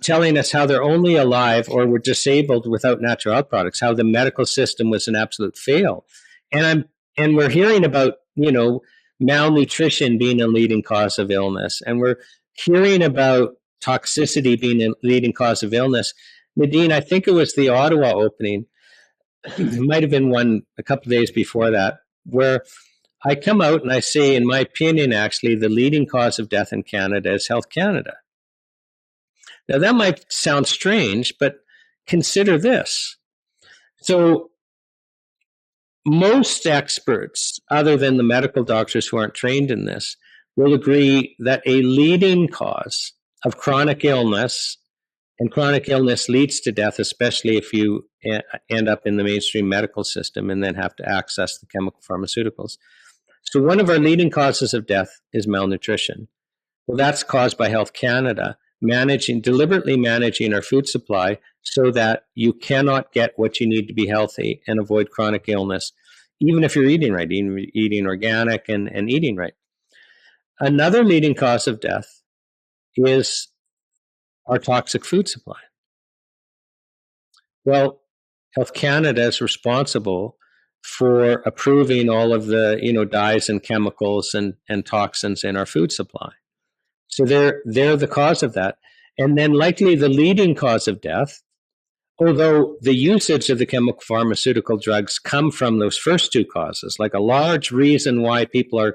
telling us how they're only alive or were disabled without natural health products, how the medical system was an absolute fail. And we're hearing about, malnutrition being a leading cause of illness. And we're hearing about toxicity being a leading cause of illness. Nadine, I think it was the Ottawa opening. It might have been one a couple of days before that, where I come out and I say, in my opinion, actually, the leading cause of death in Canada is Health Canada. Now, that might sound strange, but consider this. So most experts, other than the medical doctors who aren't trained in this, will agree that a leading cause of chronic illness, and chronic illness leads to death, especially if you end up in the mainstream medical system and then have to access the chemical pharmaceuticals. So one of our leading causes of death is malnutrition. Well, that's caused by Health Canada deliberately managing our food supply so that you cannot get what you need to be healthy and avoid chronic illness, even if you're eating right, eating organic and eating right. Another leading cause of death is our toxic food supply. Well, Health Canada is responsible for approving all of the dyes and chemicals and toxins in our food supply. So they're the cause of that. And then likely the leading cause of death, although the usage of the chemical pharmaceutical drugs come from those first 2 causes, like a large reason why people are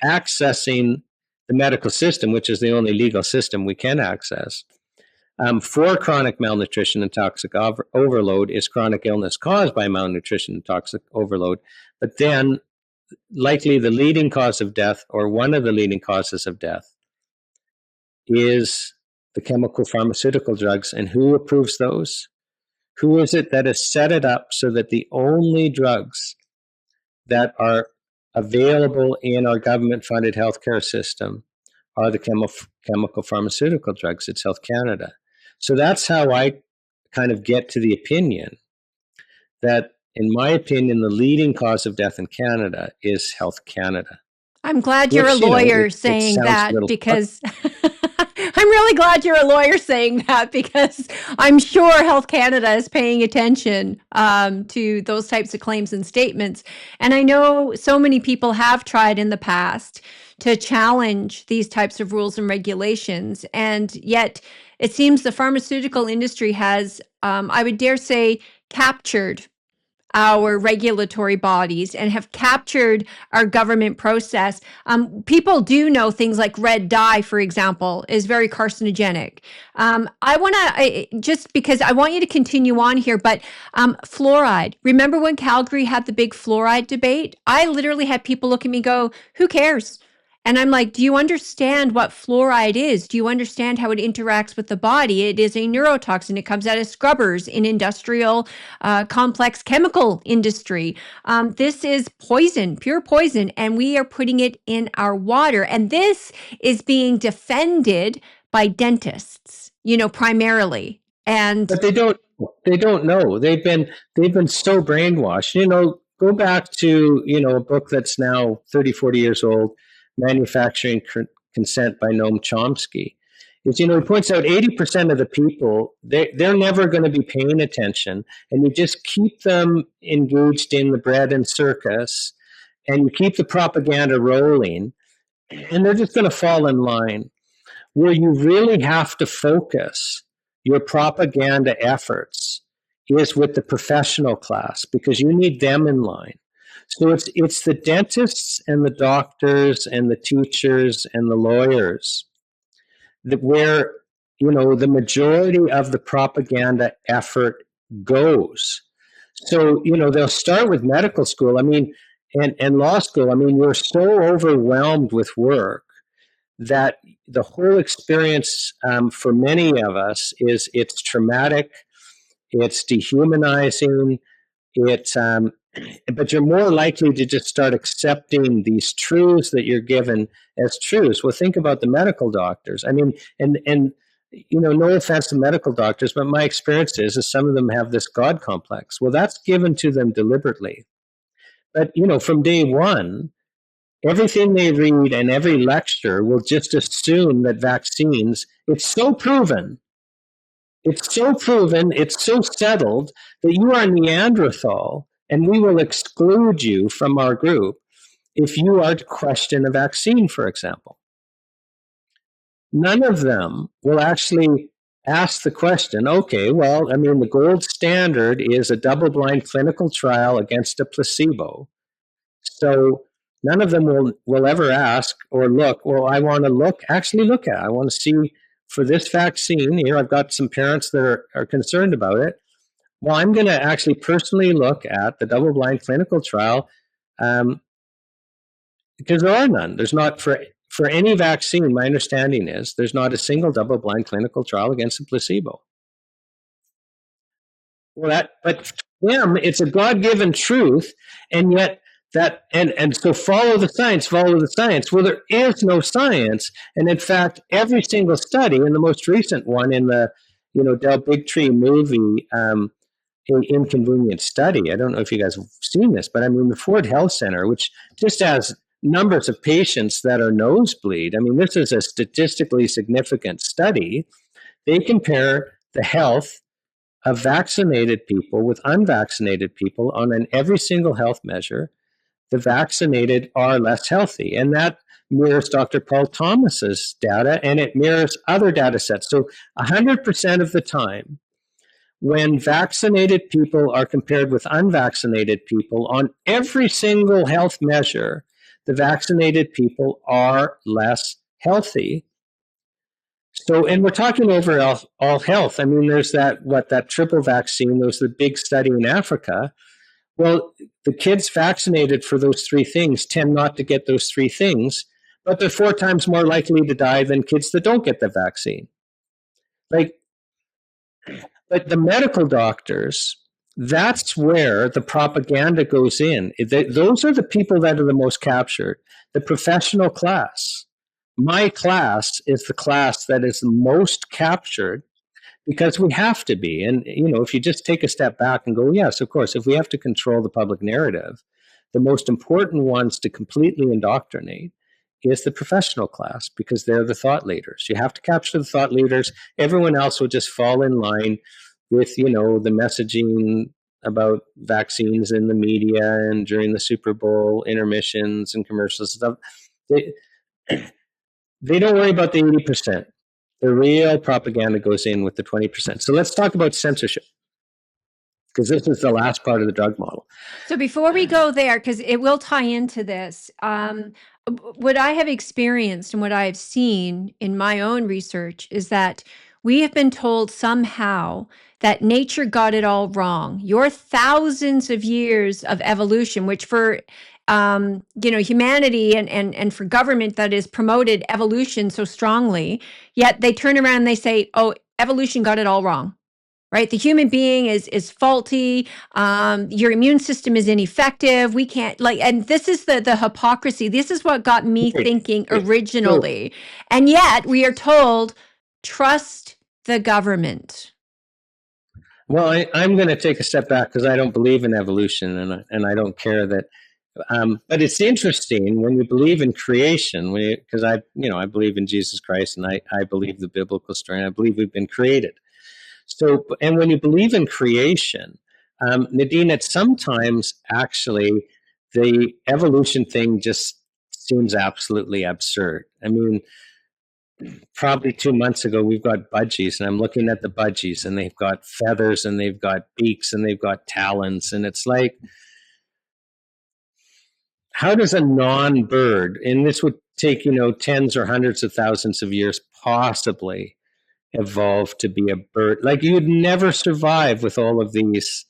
accessing the medical system, which is the only legal system we can access, for chronic malnutrition and toxic overload is chronic illness caused by malnutrition and toxic overload. But then likely the leading cause of death, or one of the leading causes of death, is the chemical pharmaceutical drugs. And who approves those? Who is it that has set it up so that the only drugs that are available in our government-funded healthcare system are the chemical pharmaceutical drugs? It's Health Canada. So that's how I kind of get to the opinion that, in my opinion, the leading cause of death in Canada is Health Canada. I'm glad you're a which, lawyer it saying sounds a that little, because I'm really glad you're a lawyer saying that because I'm sure Health Canada is paying attention to those types of claims and statements. And I know so many people have tried in the past to challenge these types of rules and regulations. And yet it seems the pharmaceutical industry has, I would dare say, captured our regulatory bodies and have captured our government process. People do know things like red dye, for example, is very carcinogenic. I want to, just because I want you to continue on here, but fluoride. Remember when Calgary had the big fluoride debate? I literally had people look at me and go, who cares? And I'm like, do you understand what fluoride is? Do you understand how it interacts with the body? It is a neurotoxin. It comes out of scrubbers in industrial, complex chemical industry. This is poison, pure poison, and we are putting it in our water. And this is being defended by dentists, primarily. And but they don't know. They've been so brainwashed. Go back to, a book that's now 30, 40 years old, Manufacturing Consent by Noam Chomsky. He points out 80% of the people, they're never going to be paying attention, and you just keep them engaged in the bread and circus, and you keep the propaganda rolling, and they're just going to fall in line. Where you really have to focus your propaganda efforts is with the professional class, because you need them in line. So it's the dentists and the doctors and the teachers and the lawyers that where the majority of the propaganda effort goes. So they'll start with medical school. I mean, and law school. I mean, you're so overwhelmed with work that the whole experience for many of us it's traumatic, it's dehumanizing, but you're more likely to just start accepting these truths that you're given as truths. Well, think about the medical doctors. I mean, and no offense to medical doctors, but my experience is some of them have this God complex. Well, that's given to them deliberately. But from day one, everything they read and every lecture will just assume that vaccines, it's so proven, it's so settled that you are Neanderthal and we will exclude you from our group if you are to question a vaccine, for example. None of them will actually ask the question, okay, well, I mean, the gold standard is a double-blind clinical trial against a placebo. So none of them will ever ask or look, well, I want to I want to see for this vaccine here, I've got some parents that are concerned about it. Well, I'm going to actually personally look at the double-blind clinical trial because there are none. There's not for any vaccine, my understanding is there's not a single double-blind clinical trial against a placebo. Well, but for them, it's a God-given truth, and yet and so follow the science. Well, there is no science, and in fact, every single study, and the most recent one in the Del Bigtree movie, an Inconvenient Study. I don't know if you guys have seen this, but I mean the Ford Health Center, which just has numbers of patients that are nosebleed. I mean, this is a statistically significant study. They compare the health of vaccinated people with unvaccinated people on every single health measure. The vaccinated are less healthy, and that mirrors Dr. Paul Thomas's data, and it mirrors other data sets. So 100% of the time, when vaccinated people are compared with unvaccinated people on every single health measure, the vaccinated people are less healthy. So, and we're talking over all health. I mean, there's that triple vaccine. There was the big study in Africa. Well, the kids vaccinated for those three things tend not to get those three things, but they're 4 times more likely to die than kids that don't get the vaccine. But the medical doctors, that's where the propaganda goes in. Those are the people that are the most captured, the professional class. My class is the class that is the most captured because we have to be. And, if you just take a step back and go, yes, of course, if we have to control the public narrative, the most important ones to completely indoctrinate is the professional class, because they're the thought leaders. You have to capture the thought leaders. Everyone else will just fall in line with, you know, the messaging about vaccines in the media and during the Super Bowl intermissions and commercials and stuff. They don't worry about the 80%. The real propaganda goes in with the 20%. So let's talk about censorship, because this is the last part of the drug model. So before we go there, because it will tie into this, what I have experienced and what I have seen in my own research is that we have been told somehow that nature got it all wrong. Your thousands of years of evolution, which for humanity and for government that is promoted evolution so strongly, yet they turn around and they say, oh, evolution got it all wrong. Right? The human being is faulty. Your immune system is ineffective. We can't and this is the hypocrisy. This is what got me thinking originally. And yet we are told, trust the government. Well, I'm going to take a step back because I don't believe in evolution, and I don't care that. But it's interesting when you believe in creation, because I believe in Jesus Christ, and I believe the biblical story, and I believe we've been created. So, and when you believe in creation, Nadine, it's sometimes actually the evolution thing just seems absolutely absurd. I mean, probably 2 months ago, we've got budgies, and I'm looking at the budgies, and they've got feathers, and they've got beaks, and they've got talons, and it's like, how does a non-bird, and this would take, tens or hundreds of thousands of years, possibly evolve to be a bird? Like, you'd never survive with all of these.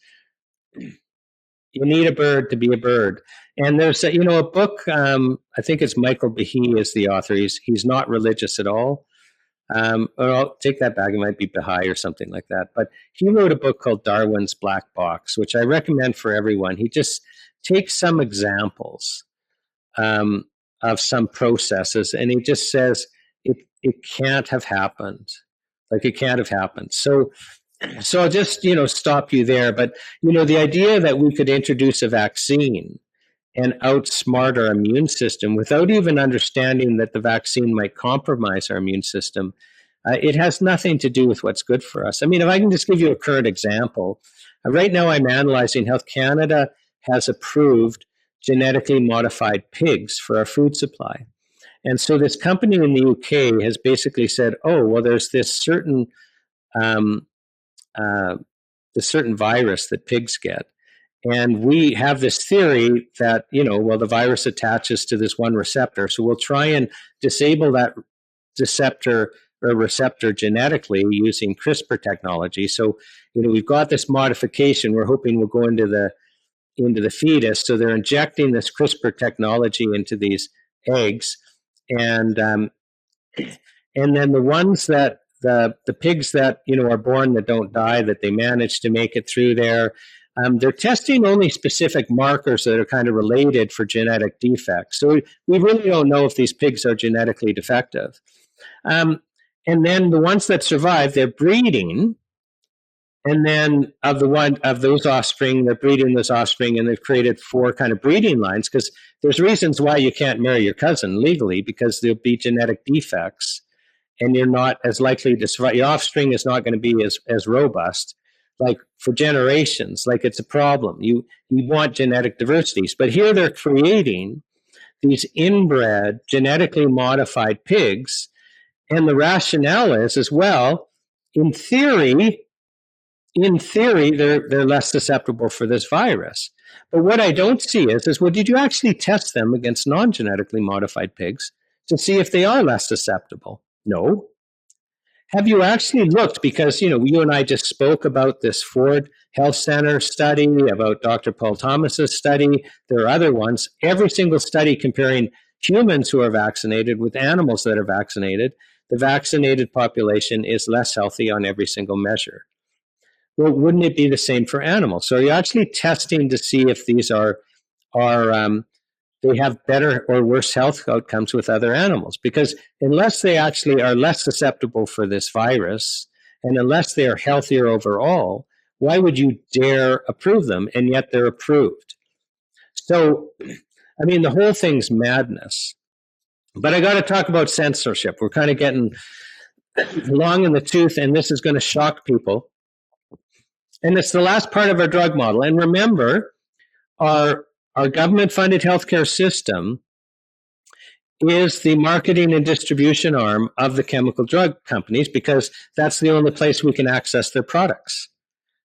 You need a bird to be a bird. And there's a book, I think it's Michael Behe is the author. He's not religious at all. Or I'll take that back. It might be Baha'i or something like that. But he wrote a book called Darwin's Black Box, which I recommend for everyone. He just takes some examples of some processes, and he just says it can't have happened. Like, it can't have happened. So I'll just, stop you there. But, the idea that we could introduce a vaccine and outsmart our immune system without even understanding that the vaccine might compromise our immune system, it has nothing to do with what's good for us. I mean, if I can just give you a current example, right now I'm analyzing Health Canada has approved genetically modified pigs for our food supply. And so this company in the UK has basically said, oh, well, there's this certain virus that pigs get. And we have this theory that, the virus attaches to this one receptor. So we'll try and disable that receptor genetically using CRISPR technology. So, we've got this modification. We're hoping will go into the fetus. So they're injecting this CRISPR technology into these eggs. And then the ones that the pigs that are born that don't die, that they manage to make it through there, they're testing only specific markers that are kind of related for genetic defects. So we really don't know if these pigs are genetically defective. And then the ones that survive, they're breeding. And then of those offspring, they're breeding those offspring, and they've created 4 kind of breeding lines, because there's reasons why you can't marry your cousin legally, because there'll be genetic defects, and you're not as likely to survive. Your offspring is not going to be as robust, like for generations. Like, it's a problem. You want genetic diversities, but here they're creating these inbred, genetically modified pigs, and the rationale is as well, in theory, they're less susceptible for this virus. But what I don't see is, well, did you actually test them against non-genetically modified pigs to see if they are less susceptible? No. Have you actually looked, because, you and I just spoke about this Ford Health Center study, about Dr. Paul Thomas's study. There are other ones. Every single study comparing humans who are vaccinated with animals that are vaccinated, the vaccinated population is less healthy on every single measure. Well, wouldn't it be the same for animals? So are you actually testing to see if these are they have better or worse health outcomes with other animals? Because unless they actually are less susceptible for this virus, and unless they are healthier overall, why would you dare approve them? And yet they're approved. So, I mean, the whole thing's madness. But I got to talk about censorship. We're kind of getting long in the tooth, and this is going to shock people. And it's the last part of our drug model. And remember, our government-funded healthcare system is the marketing and distribution arm of the chemical drug companies, because that's the only place we can access their products.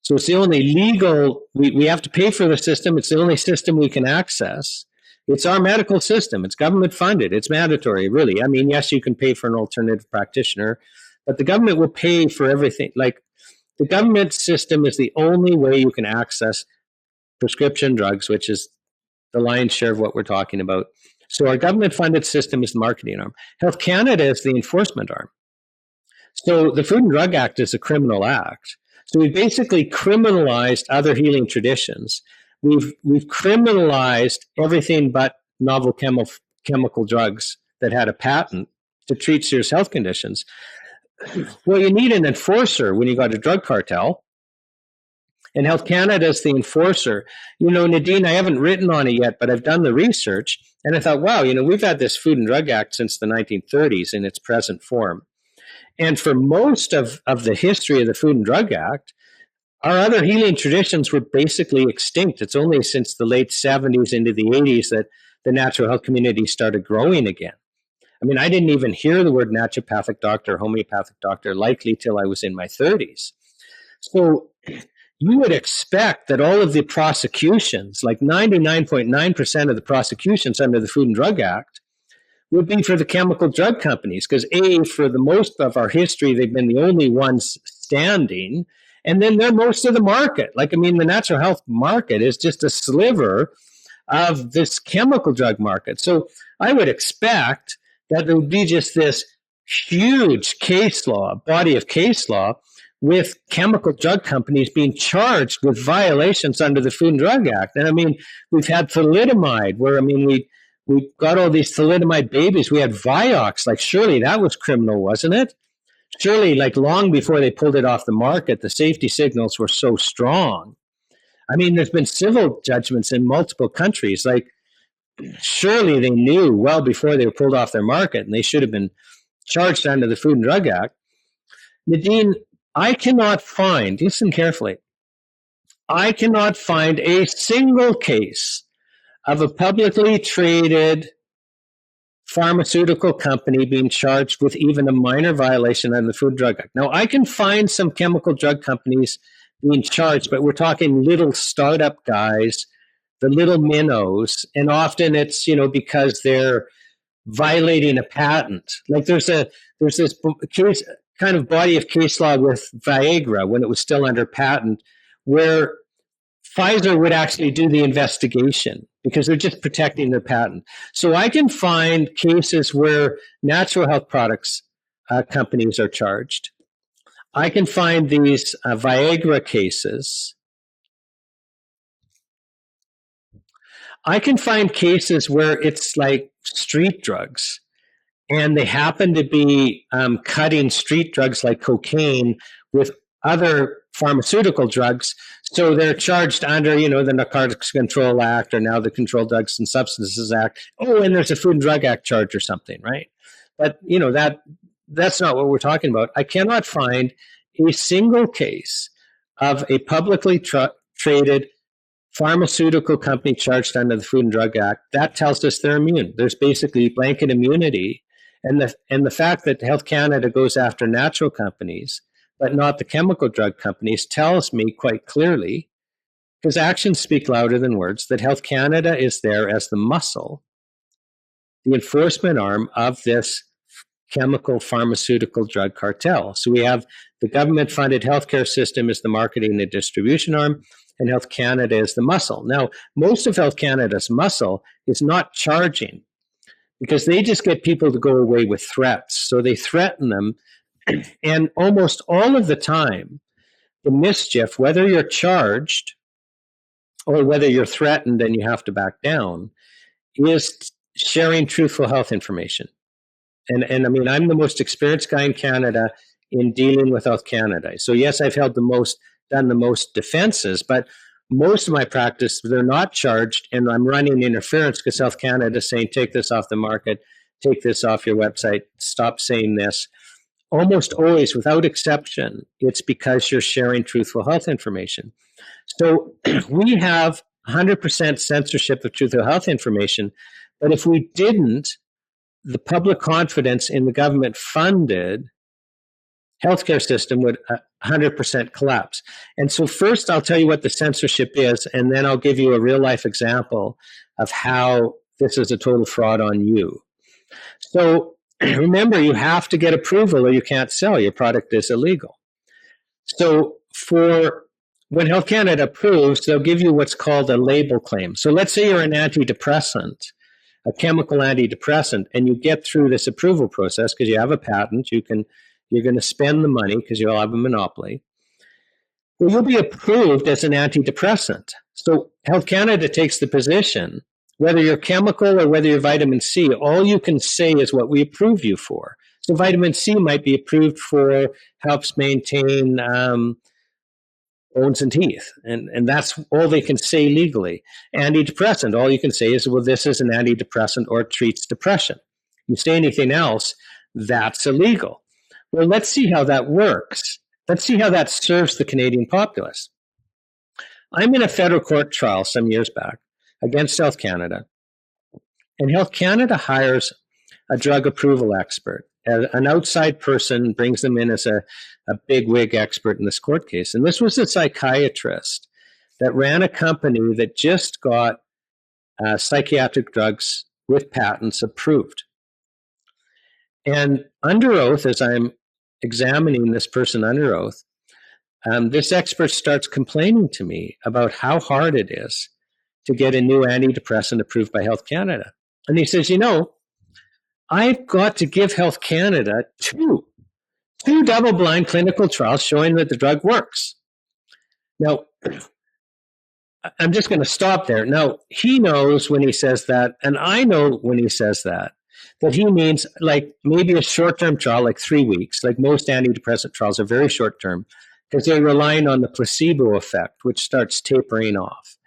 So it's the only legal, we have to pay for the system. It's the only system we can access. It's our medical system. It's government funded. It's mandatory, really. I mean, yes, you can pay for an alternative practitioner, but the government will pay for everything. Like, the government system is the only way you can access prescription drugs, which is the lion's share of what we're talking about. So our government-funded system is the marketing arm. Health Canada is the enforcement arm. So the Food and Drug Act is a criminal act. So we basically criminalized other healing traditions. We've criminalized everything but novel chemical drugs that had a patent to treat serious health conditions. Well, you need an enforcer when you got a drug cartel. And Health Canada is the enforcer. You know, Nadine, I haven't written on it yet, but I've done the research. And I thought, wow, you know, we've had this Food and Drug Act since the 1930s in its present form. And for most of the history of the Food and Drug Act, our other healing traditions were basically extinct. It's only since the late 70s into the 80s that the natural health community started growing again. I mean, I didn't even hear the word naturopathic doctor, homeopathic doctor likely till I was in my 30s. So you would expect that all of the prosecutions, like 99.9% of the prosecutions under the Food and Drug Act, would be for the chemical drug companies, because for the most of our history, they've been the only ones standing, and then they're most of the market. Like, I mean, the natural health market is just a sliver of this chemical drug market. So I would expect that there would be just this huge case law, body of case law, with chemical drug companies being charged with violations under the Food and Drug Act. And I mean, we've had thalidomide, where, I mean, we got all these thalidomide babies. We had Vioxx. Like, surely that was criminal, wasn't it? Surely, like, long before they pulled it off the market, the safety signals were so strong. I mean, there's been civil judgments in multiple countries. Like, surely they knew well before they were pulled off their market, and they should have been charged under the Food and Drug Act. Nadine, I cannot find, listen carefully, I cannot find a single case of a publicly traded pharmaceutical company being charged with even a minor violation under the Food and Drug Act. Now, I can find some chemical drug companies being charged, but we're talking little startup guys, the little minnows, and often it's, you know, because they're violating a patent. Like, there's this case, kind of body of case law with Viagra when it was still under patent, where Pfizer would actually do the investigation because they're just protecting their patent. So I can find cases where natural health products companies are charged. I can find these Viagra cases. I can find cases where it's like street drugs, and they happen to be cutting street drugs like cocaine with other pharmaceutical drugs. So they're charged under, you know, the Narcotics Control Act, or now the Controlled Drugs and Substances Act. Oh, and there's a Food and Drug Act charge or something, right? But, you know, that's not what we're talking about. I cannot find a single case of a publicly traded pharmaceutical company charged under the Food and Drug Act. That tells us they're immune. There's basically blanket immunity. And the fact that Health Canada goes after natural companies, but not the chemical drug companies, tells me quite clearly, because actions speak louder than words, that Health Canada is there as the muscle, the enforcement arm of this chemical pharmaceutical drug cartel. So we have the government-funded healthcare system as the marketing and distribution arm, and Health Canada is the muscle. Now, most of Health Canada's muscle is not charging, because they just get people to go away with threats. So they threaten them. And almost all of the time, the mischief, whether you're charged or whether you're threatened and you have to back down, is sharing truthful health information. And I mean, I'm the most experienced guy in Canada in dealing with Health Canada. So yes, I've done the most defenses, but most of my practice, they're not charged, and I'm running interference because Health Canada is saying, take this off the market, take this off your website, stop saying this. Almost always, without exception, it's because you're sharing truthful health information. So we have 100% censorship of truthful health information, but if we didn't, the public confidence in the government funded healthcare system would 100% collapse. And so first I'll tell you what the censorship is, and then I'll give you a real life example of how this is a total fraud on you. So remember, you have to get approval or you can't sell. Your product is illegal. So when Health Canada approves, they'll give you what's called a label claim. So let's say you're an antidepressant, a chemical antidepressant, and you get through this approval process because you have a patent, you're going to spend the money because you'll have a monopoly. Well, you'll be approved as an antidepressant. So Health Canada takes the position, whether you're chemical or whether you're vitamin C, all you can say is what we approve you for. So vitamin C might be approved for helps maintain bones and teeth, and that's all they can say legally. Antidepressant, all you can say is, well, this is an antidepressant or it treats depression. You say anything else, that's illegal. Well, let's see how that works. Let's see how that serves the Canadian populace. I'm in a federal court trial some years back against Health Canada, and Health Canada hires a drug approval expert. An outside person brings them in as a bigwig expert in this court case. And this was a psychiatrist that ran a company that just got psychiatric drugs with patents approved. And under oath, as I'm examining this person under oath, this expert starts complaining to me about how hard it is to get a new antidepressant approved by Health Canada. And he says, I've got to give Health Canada two double-blind clinical trials showing that the drug works. Now, I'm just going to stop there. Now, he knows when he says that, and I know when he says that he means like maybe a short-term trial, like 3 weeks. Like most antidepressant trials are very short-term because they're relying on the placebo effect, which starts tapering off.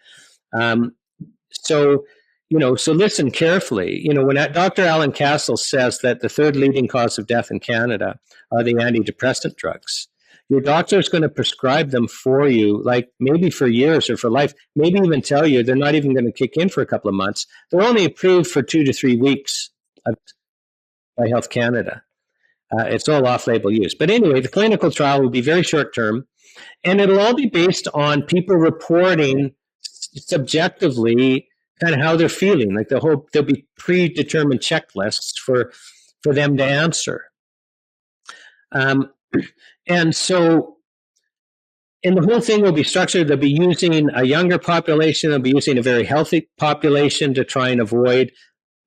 So listen carefully. When Dr. Alan Castle says that the third leading cause of death in Canada are the antidepressant drugs, your doctor is going to prescribe them for you, like maybe for years or for life, maybe even tell you they're not even going to kick in for a couple of months. They're only approved for 2 to 3 weeks by Health Canada. It's all off-label use. But anyway, the clinical trial will be very short-term, and it'll all be based on people reporting subjectively kind of how they're feeling. Like there'll be predetermined checklists for them to answer. And so, and the whole thing will be structured. They'll be using a younger population. They'll be using a very healthy population to try and avoid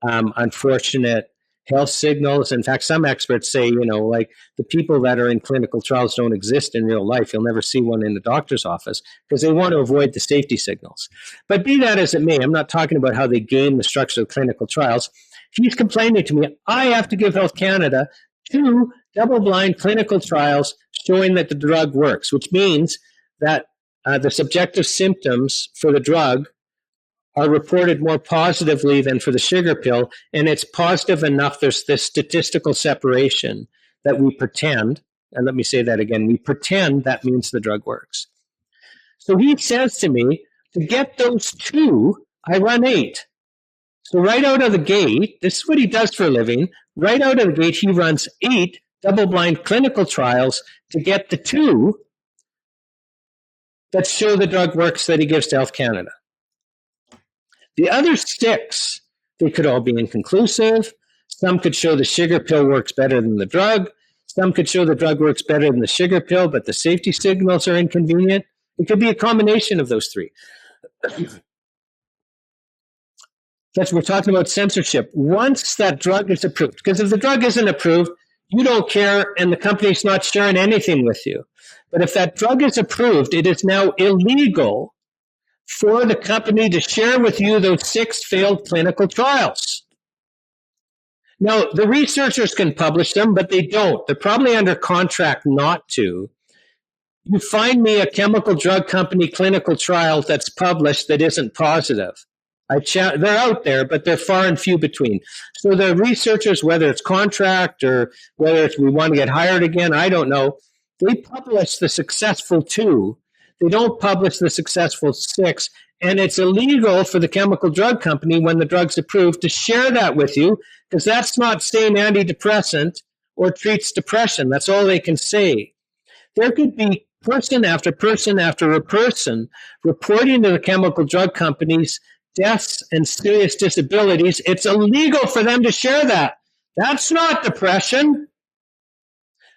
unfortunate health signals. In fact, some experts say, like the people that are in clinical trials don't exist in real life. You'll never see one in the doctor's office because they want to avoid the safety signals. But be that as it may, I'm not talking about how they game the structure of clinical trials. He's complaining to me, I have to give Health Canada 2 double-blind clinical trials showing that the drug works, which means that the subjective symptoms for the drug are reported more positively than for the sugar pill, and it's positive enough. There's this statistical separation that we pretend, and let me say that again, we pretend that means the drug works. So he says to me, to get those 2, I run 8. So right out of the gate, this is what he does for a living, right out of the gate, he runs 8 double-blind clinical trials to get the 2 that show the drug works that he gives to Health Canada. The other 6, they could all be inconclusive. Some could show the sugar pill works better than the drug. Some could show the drug works better than the sugar pill, but the safety signals are inconvenient. It could be a combination of those 3. That's we're talking about censorship. Once that drug is approved, because if the drug isn't approved, you don't care and the company's not sharing anything with you. But if that drug is approved, it is now illegal for the company to share with you those 6 failed clinical trials. Now, the researchers can publish them, but they don't. They're probably under contract not to. You find me a chemical drug company clinical trial that's published that isn't positive. They're out there, but they're far and few between. So the researchers, whether it's contract or whether it's we want to get hired again, I don't know, they publish the successful 2. They don't publish the successful 6. And it's illegal for the chemical drug company, when the drug's approved, to share that with you, because that's not saying antidepressant or treats depression. That's all they can say. There could be person after person after person reporting to the chemical drug companies deaths and serious disabilities. It's illegal for them to share that. That's not depression.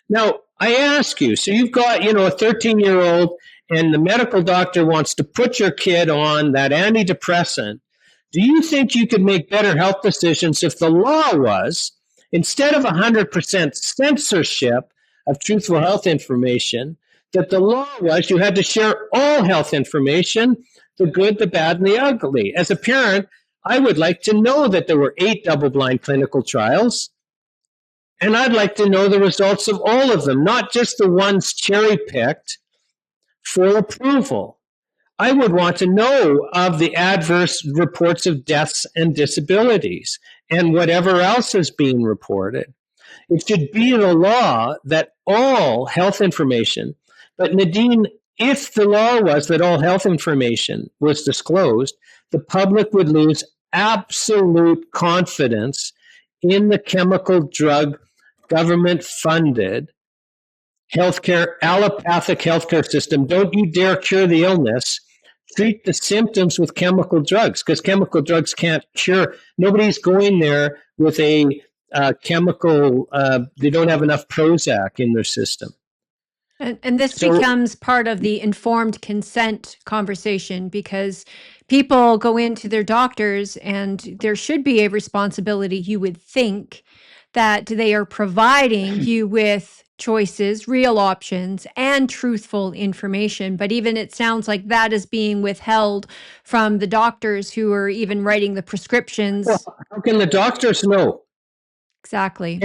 Now, I ask you, so you've got, a 13-year-old and the medical doctor wants to put your kid on that antidepressant. Do you think you could make better health decisions if the law was, instead of 100% censorship of truthful health information, that the law was you had to share all health information, the good, the bad, and the ugly? As a parent, I would like to know that there were 8 double-blind clinical trials, and I'd like to know the results of all of them, not just the ones cherry-picked for approval. I would want to know of the adverse reports of deaths and disabilities and whatever else is being reported. It should be the law that all health information, but Nadine, if the law was that all health information was disclosed, the public would lose absolute confidence in the chemical drug government-funded healthcare, allopathic healthcare system. Don't you dare cure the illness. Treat the symptoms with chemical drugs, because chemical drugs can't cure. Nobody's going there with a chemical, they don't have enough Prozac in their system. And this becomes part of the informed consent conversation, because people go into their doctors and there should be a responsibility, you would think, that they are providing you with choices, real options, and truthful information. But even it sounds like that is being withheld from the doctors who are even writing the prescriptions. Well, how can the doctors know? Exactly.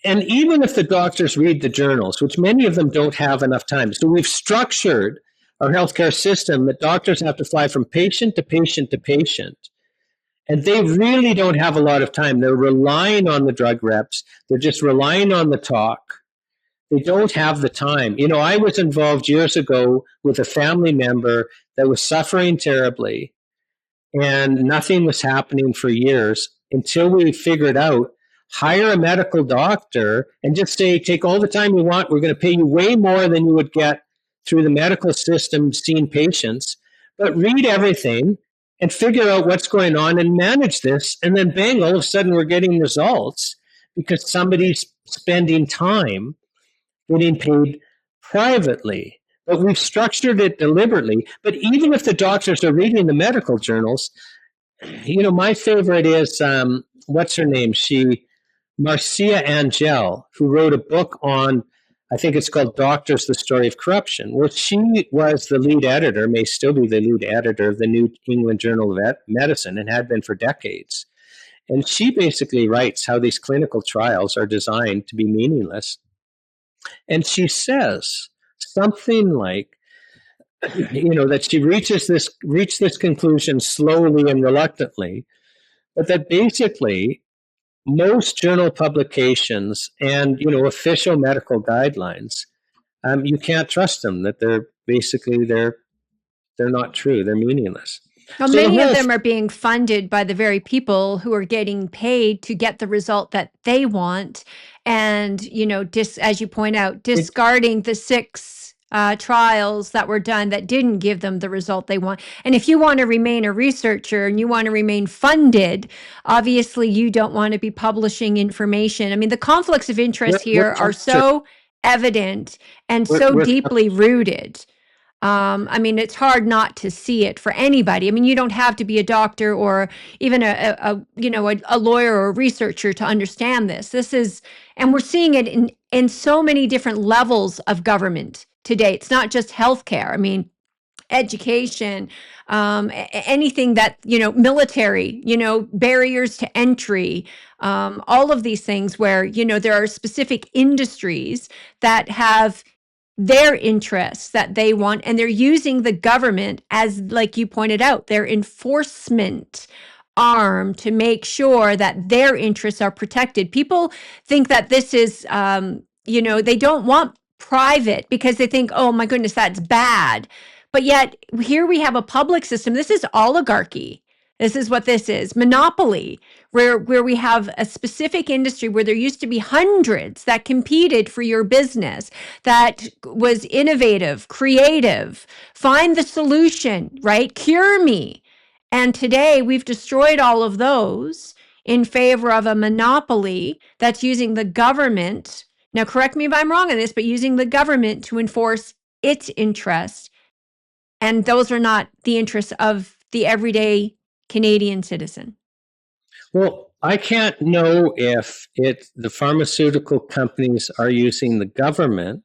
And even if the doctors read the journals, which many of them don't have enough time, so we've structured our healthcare system that doctors have to fly from patient to patient to patient. And they really don't have a lot of time. They're relying on the drug reps. They're just relying on the talk. They don't have the time. I was involved years ago with a family member that was suffering terribly, and nothing was happening for years until we figured out, hire a medical doctor and just say, take all the time you want. We're going to pay you way more than you would get through the medical system seeing patients, but read everything and figure out what's going on and manage this. And then bang, all of a sudden we're getting results because somebody's spending time getting paid privately. But we've structured it deliberately. But even if the doctors are reading the medical journals, my favorite is, what's her name? Marcia Angel, who wrote a book on, I think it's called Doctors, The Story of Corruption. Well, she was the lead editor, may still be the lead editor of the New England Journal of Medicine, and had been for decades. And she basically writes how these clinical trials are designed to be meaningless. And she says something like, that she reached this conclusion slowly and reluctantly, but that basically most journal publications and official medical guidelines, you can't trust them. That they're not true. They're meaningless. Well, so many of them are being funded by the very people who are getting paid to get the result that they want, and as you point out, discarding the 6 trials that were done that didn't give them the result they want. And if you want to remain a researcher and you want to remain funded, obviously you don't want to be publishing information. I mean, the conflicts of interest here are so evident and so deeply rooted. I mean, it's hard not to see it for anybody. I mean, you don't have to be a doctor or even a lawyer or a researcher to understand this. And we're seeing it in so many different levels of government today. It's not just healthcare. I mean, education, anything that, military, barriers to entry, all of these things where, there are specific industries that have their interests that they want, and they're using the government as, like you pointed out, their enforcement arm to make sure that their interests are protected. People think that this is, they don't want private because they think, oh my goodness, that's bad. But yet here we have a public system. This is oligarchy. This is what this is, monopoly, where we have a specific industry where there used to be hundreds that competed for your business, that was innovative, creative, find the solution, right? Cure me. And today we've destroyed all of those in favor of a monopoly that's using the government. Now, correct me if I'm wrong on this, but using the government to enforce its interests. And those are not the interests of the everyday Canadian citizen. Well, I can't know if the pharmaceutical companies are using the government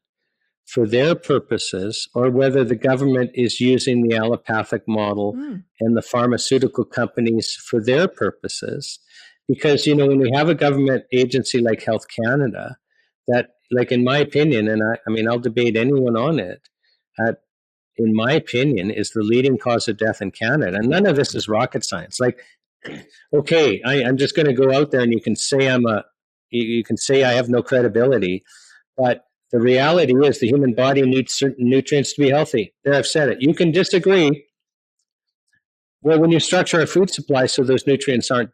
for their purposes or whether the government is using the allopathic model and the pharmaceutical companies for their purposes. Because, when we have a government agency like Health Canada, that, like, in my opinion, and I'll debate anyone on it, in my opinion, is the leading cause of death in Canada. And none of this is rocket science. Like, okay, I'm just going to go out there and you can say I have no credibility, but the reality is the human body needs certain nutrients to be healthy. There, I've said it. You can disagree. Well, when you structure our food supply so those nutrients aren't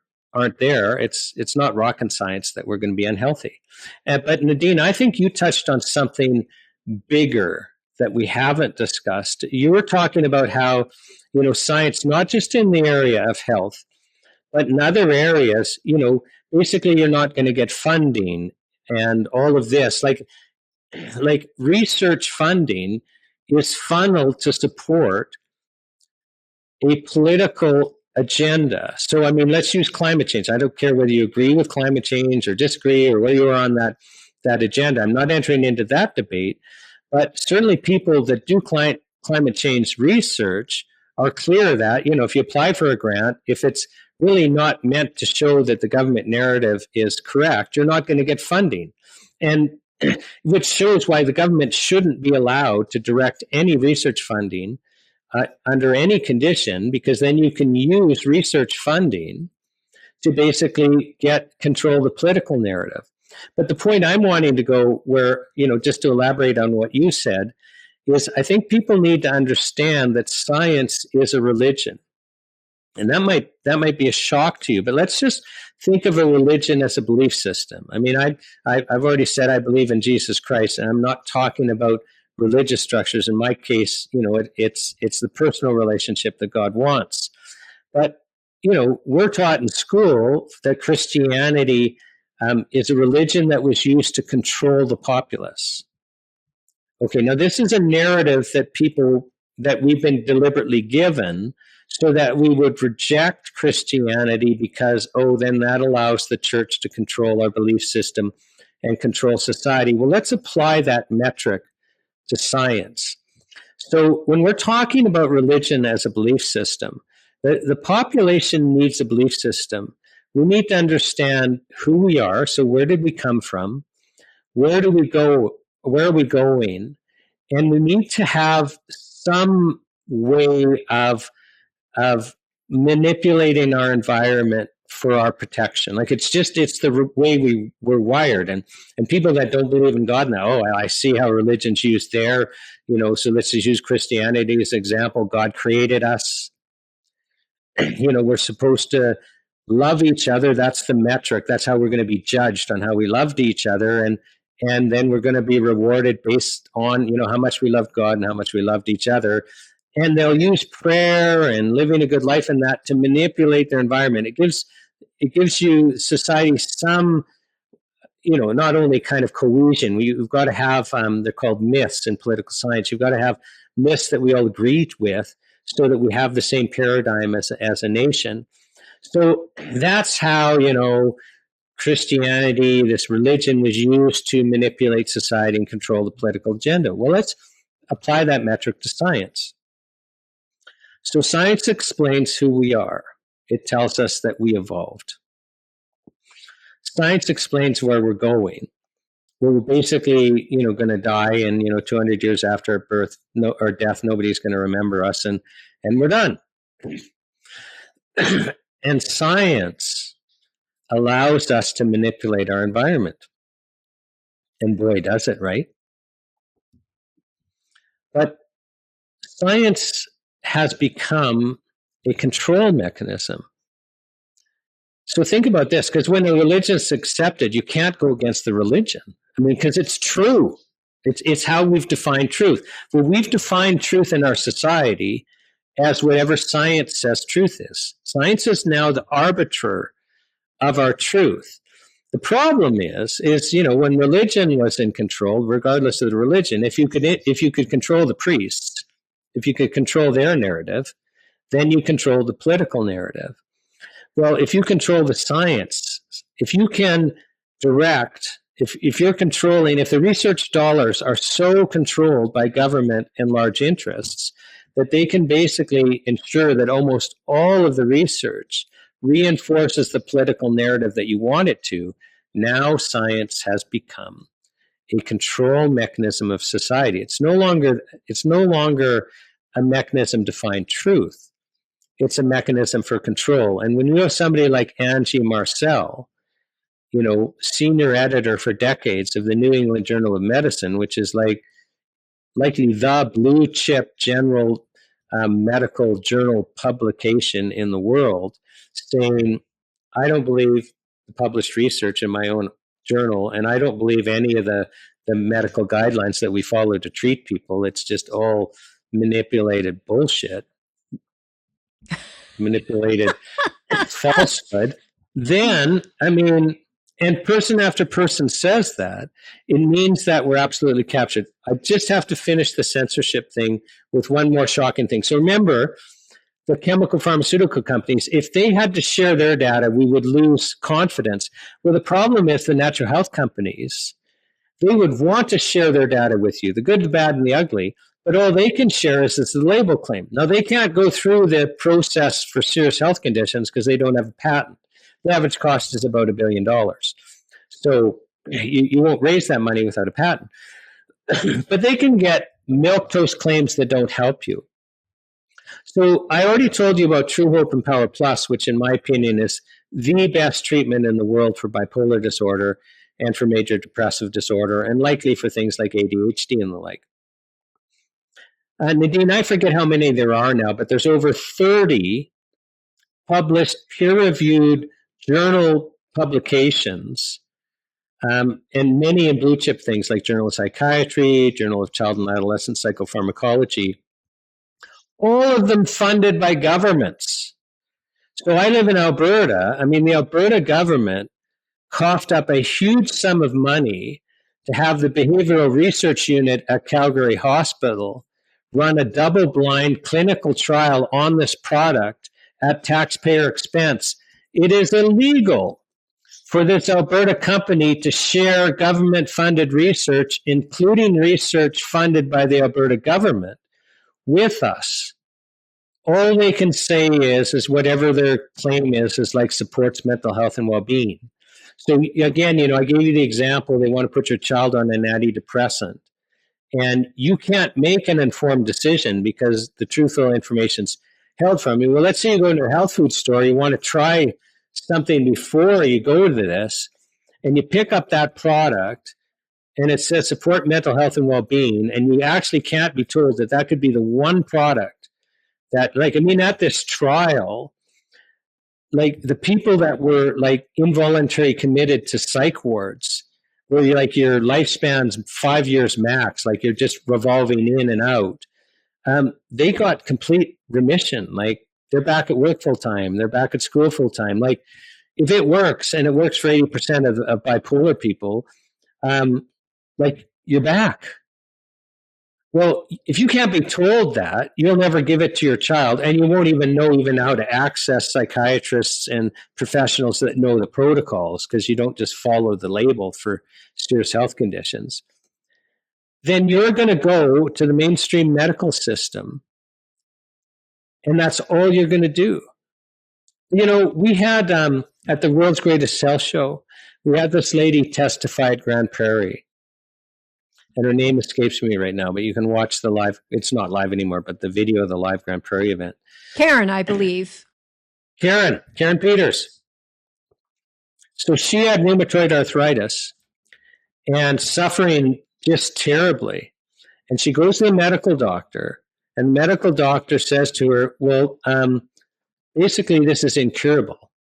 there, it's not rocket science that we're going to be unhealthy. But Nadine, I think you touched on something bigger that we haven't discussed. You were talking about how, science, not just in the area of health, but in other areas, basically you're not going to get funding and all of this. Like research funding is funneled to support a political agenda. So, let's use climate change. I don't care whether you agree with climate change or disagree or whether you're on that agenda. I'm not entering into that debate, but certainly people that do climate change research are clear that, if you apply for a grant, if it's really not meant to show that the government narrative is correct, you're not going to get funding. And which shows why the government shouldn't be allowed to direct any research funding under any condition, because then you can use research funding to basically get control of the political narrative. But the point I'm wanting to go where, just to elaborate on what you said, is I think people need to understand that science is a religion. And that might be a shock to you, but let's just think of a religion as a belief system. I've already said I believe in Jesus Christ, and I'm not talking about religious structures. In my case, it's the personal relationship that God wants. But, we're taught in school that Christianity is a religion that was used to control the populace. Okay, now this is a narrative that we've been deliberately given so that we would reject Christianity because, then that allows the church to control our belief system and control society. Well, let's apply that metric to science. So when we're talking about religion as a belief system, the population needs a belief system. We need to understand who we are. So where did we come from? Where do we go? Where are we going? And we need to have some way of manipulating our environment for our protection. Like it's the way we're wired. And people that don't believe in God now, I see how religion's used there. So let's just use Christianity as an example. God created us. We're supposed to love each other. That's the metric. That's how we're going to be judged, on how we loved each other. And then we're going to be rewarded based on, how much we loved God and how much we loved each other. And they'll use prayer and living a good life and that to manipulate their environment. It gives you society some, not only kind of cohesion. We've got to have, they're called myths in political science. You've got to have myths that we all agree with so that we have the same paradigm as a nation. So that's how, Christianity, this religion, was used to manipulate society and control the political agenda. Well, let's apply that metric to science. So science explains who we are. It tells us that we evolved. Science explains where we're going. we're basically, going to die, and 200 years after birth or death, nobody's going to remember us, and we're done. And science allows us to manipulate our environment, and boy, does it, right? But science has become a control mechanism. So think about this, because when a religion is accepted, you can't go against the religion. I mean, because it's true. It's how we've defined truth. Well, we've defined truth in our society as whatever science says truth is. Science is now the arbiter of our truth. The problem is when religion was in control, regardless of the religion, if you could control the priests, if you could control their narrative, then you control the political narrative. Well, if you control the science, if you can direct, if you're controlling, if the research dollars are so controlled by government and large interests that they can basically ensure that almost all of the research reinforces the political narrative that you want it to, now science has become a control mechanism of society. It's no longer a mechanism to find truth. It's a mechanism for control. And when you have somebody like Angie Marcel, senior editor for decades of the New England Journal of Medicine, which is likely the blue chip general medical journal publication in the world, saying, I don't believe the published research in my own journal, and I don't believe any of the medical guidelines that we follow to treat people. It's just all manipulated bullshit. Manipulated falsehood, then, and person after person says that, it means that we're absolutely captured. I just have to finish the censorship thing with one more shocking thing. So remember, the chemical pharmaceutical companies, if they had to share their data, we would lose confidence. Well, the problem is the natural health companies, they would want to share their data with you, the good, the bad, and the ugly, but all they can share is the label claim. Now, they can't go through the process for serious health conditions because they don't have a patent. The average cost is about $1 billion. So you won't raise that money without a patent. But they can get milquetoast claims that don't help you. So I already told you about True Hope and Power Plus, which in my opinion is the best treatment in the world for bipolar disorder and for major depressive disorder, and likely for things like ADHD and the like. Nadine, I forget how many there are now, but there's over 30 published, peer-reviewed journal publications, and many in blue chip things like Journal of Psychiatry, Journal of Child and Adolescent Psychopharmacology, all of them funded by governments. So I live in Alberta. The Alberta government coughed up a huge sum of money to have the behavioral research unit at Calgary Hospital run a double-blind clinical trial on this product at taxpayer expense. It is illegal for this Alberta company to share government-funded research, including research funded by the Alberta government, with us. All they can say is whatever their claim is like supports mental health and well-being. So again, I gave you the example, they want to put your child on an antidepressant. And you can't make an informed decision because the truthful information's held from you. Well, let's say you go into a health food store, you want to try something before you go to this, and you pick up that product, and it says support mental health and well-being, and you actually can't be told that that could be the one product that, at this trial, the people that were involuntary committed to psych wards, where your lifespan's 5 years max, you're just revolving in and out, they got complete remission. They're back at work full time, they're back at school full time. If it works, and it works for 80% of bipolar people, you're back. Well, if you can't be told that, you'll never give it to your child, and you won't even know how to access psychiatrists and professionals that know the protocols, because you don't just follow the label for serious health conditions. Then you're going to go to the mainstream medical system, and that's all you're going to do. We had, at the World's Greatest Cell Show, we had this lady testify at Grand Prairie. and her name escapes me right now, but you can watch the live, it's not live anymore, but the video of the live Grand Prairie event. Karen, I believe. Karen Peters. So she had rheumatoid arthritis and suffering just terribly. And she goes to the medical doctor, and the medical doctor says to her, well, basically this is incurable,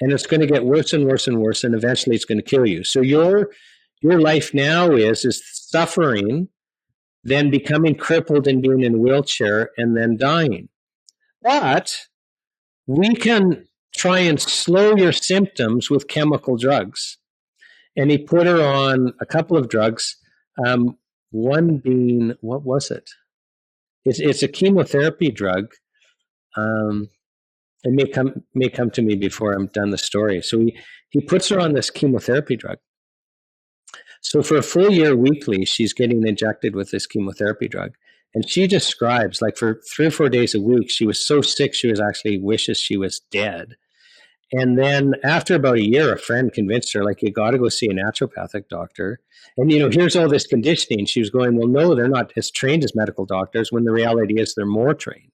and it's going to get worse and worse and worse, and eventually it's going to kill you. So your life now is suffering, then becoming crippled and being in a wheelchair, and then dying. But we can try and slow your symptoms with chemical drugs. And he put her on a couple of drugs, one being, what was it? It's a chemotherapy drug. It may come to me before I'm done the story. So he puts her on this chemotherapy drug. So for a full year weekly, she's getting injected with this chemotherapy drug. And she describes, like for 3 or 4 days a week, she was so sick she was actually wishes she was dead. And then after about a year, a friend convinced her, like, you got to go see a naturopathic doctor. And, here's all this conditioning. She was going, well, no, they're not as trained as medical doctors, when the reality is they're more trained.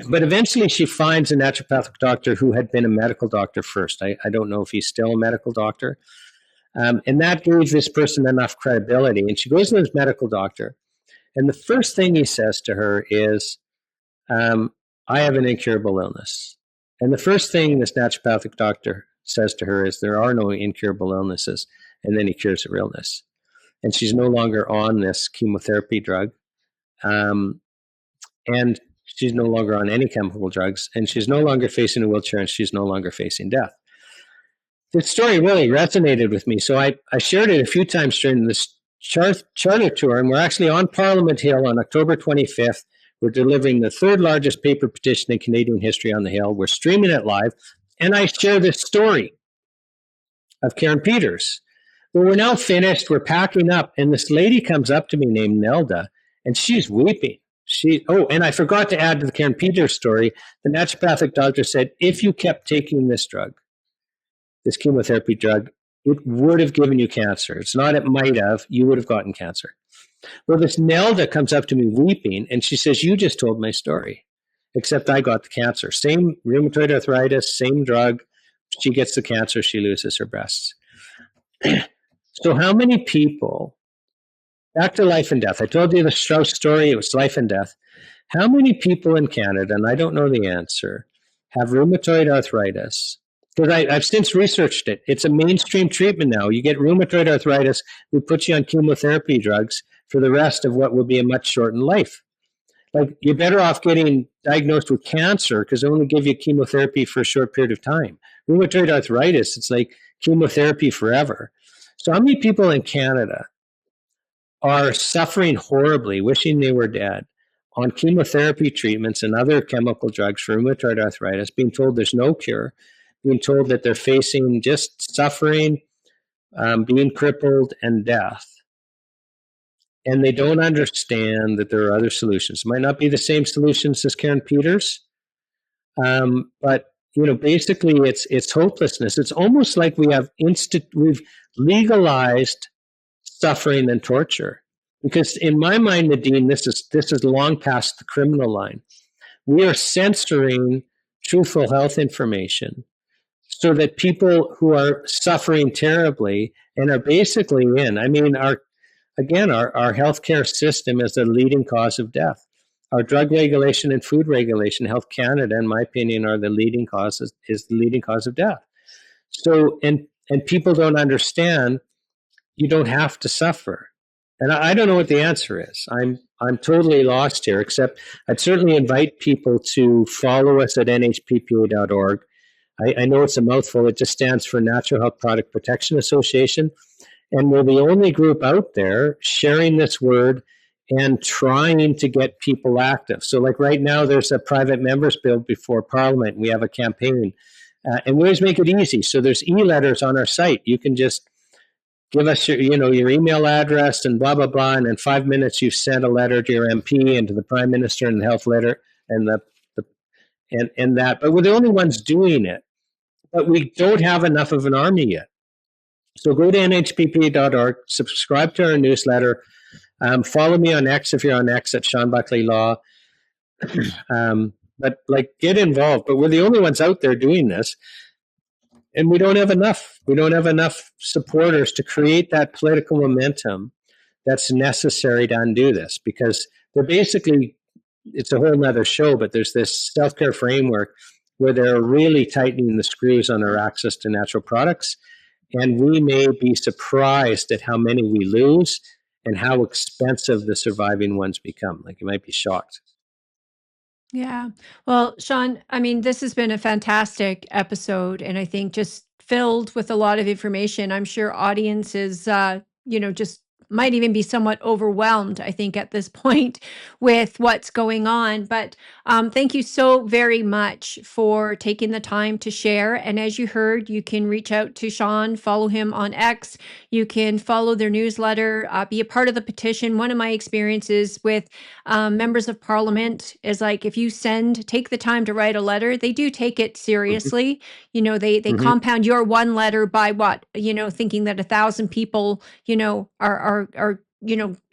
But eventually she finds a naturopathic doctor who had been a medical doctor first. I don't know if he's still a medical doctor. And that gave this person enough credibility. And she goes to this medical doctor. And the first thing he says to her is, I have an incurable illness. And the first thing this naturopathic doctor says to her is, there are no incurable illnesses. And then he cures her illness. And she's no longer on this chemotherapy drug. And she's no longer on any chemical drugs. And she's no longer facing a wheelchair, and she's no longer facing death. This story really resonated with me. So I shared it a few times during this charter tour. And we're actually on Parliament Hill on October 25th. We're delivering the third largest paper petition in Canadian history on the Hill. We're streaming it live. And I share this story of Karen Peters. Well, we're now finished. We're packing up. And this lady comes up to me named Nelda, and she's weeping. And I forgot to add to the Karen Peters story. The naturopathic doctor said, if you kept taking this drug, this chemotherapy drug, it would have given you cancer. It's not it might have. You would have gotten cancer. Well, this Nelda comes up to me weeping, and she says, you just told my story, except I got the cancer. Same rheumatoid arthritis, same drug. She gets the cancer. She loses her breasts. So how many people, back to life and death. I told you the Strauss story. It was life and death. How many people in Canada, and I don't know the answer, have rheumatoid arthritis? Because I've since researched it. It's a mainstream treatment now. You get rheumatoid arthritis, we put you on chemotherapy drugs for the rest of what will be a much shortened life. Like, you're better off getting diagnosed with cancer because they only give you chemotherapy for a short period of time. Rheumatoid arthritis, it's like chemotherapy forever. So how many people in Canada are suffering horribly, wishing they were dead, on chemotherapy treatments and other chemical drugs for rheumatoid arthritis, being told there's no cure, being told that they're facing just suffering, being crippled, and death. And they don't understand that there are other solutions. It might not be the same solutions as Karen Peters, but basically it's hopelessness. It's almost like we've legalized suffering and torture. Because in my mind, Nadine, this is long past the criminal line. We are censoring truthful health information so that people who are suffering terribly and are basically our healthcare system is the leading cause of death. Our drug regulation and food regulation, Health Canada, in my opinion, is the leading cause of death. So, and people don't understand you don't have to suffer. And I don't know what the answer is. I'm totally lost here, except I'd certainly invite people to follow us at nhppa.org. I know it's a mouthful. It just stands for Natural Health Product Protection Association. And we're the only group out there sharing this word and trying to get people active. So like right now, there's a private members bill before Parliament. We have a campaign. And we always make it easy. So there's e-letters on our site. You can just give us your email address and blah, blah, blah. And in 5 minutes, you've sent a letter to your MP and to the Prime Minister and the health letter and that. But we're the only ones doing it. But we don't have enough of an army yet. So go to nhpp.org, subscribe to our newsletter, follow me on X if you're on X at Sean Buckley Law. But like, get involved. But we're the only ones out there doing this, and we don't have enough. We don't have enough supporters to create that political momentum that's necessary to undo this, because they're basically, it's a whole nother show, but there's this self-care framework where they're really tightening the screws on our access to natural products. And we may be surprised at how many we lose and how expensive the surviving ones become. Like, you might be shocked. Yeah. Well, Shawn, I mean, this has been a fantastic episode, and I think just filled with a lot of information. I'm sure audiences, just might even be somewhat overwhelmed, I think, at this point with what's going on. But thank you so very much for taking the time to share. And as you heard, you can reach out to Shawn, follow him on X. You can follow their newsletter, be a part of the petition. One of my experiences with members of parliament is like, if you take the time to write a letter, they do take it Mm-hmm. seriously. They Mm-hmm. compound your one letter by what, thinking that 1,000 people, are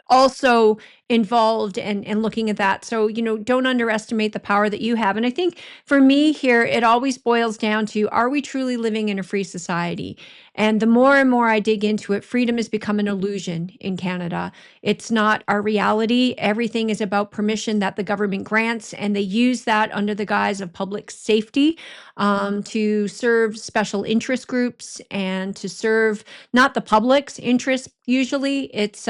also involved and looking at that. So, don't underestimate the power that you have. And I think for me here, it always boils down to, are we truly living in a free society? And the more and more I dig into it, freedom has become an illusion in Canada. It's not our reality. Everything is about permission that the government grants, and they use that under the guise of public safety, to serve special interest groups and to serve not the public's interest. Usually, it's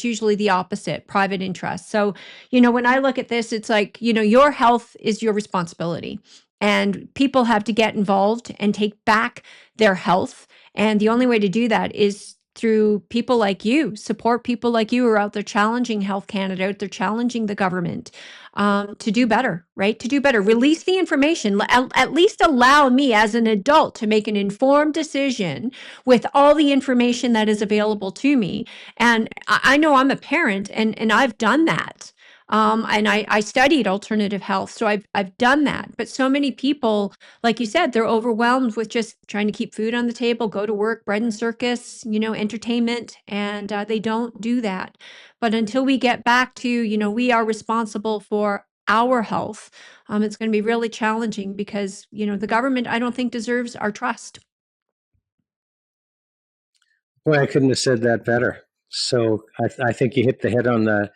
usually the opposite, private interest. So, when I look at this, it's like, your health is your responsibility, and people have to get involved and take back their health. And the only way to do that is through people like you, support people like you who are out there challenging Health Canada, out there challenging the government, to do better, right? To do better. Release the information. At least allow me as an adult to make an informed decision with all the information that is available to me. And I know I'm a parent, and I've done that. And I studied alternative health, so I've done that. But so many people, like you said, they're overwhelmed with just trying to keep food on the table, go to work, bread and circus, entertainment, and they don't do that. But until we get back to, we are responsible for our health, it's going to be really challenging because, the government, I don't think, deserves our trust. Boy, I couldn't have said that better. So I think you hit the head on the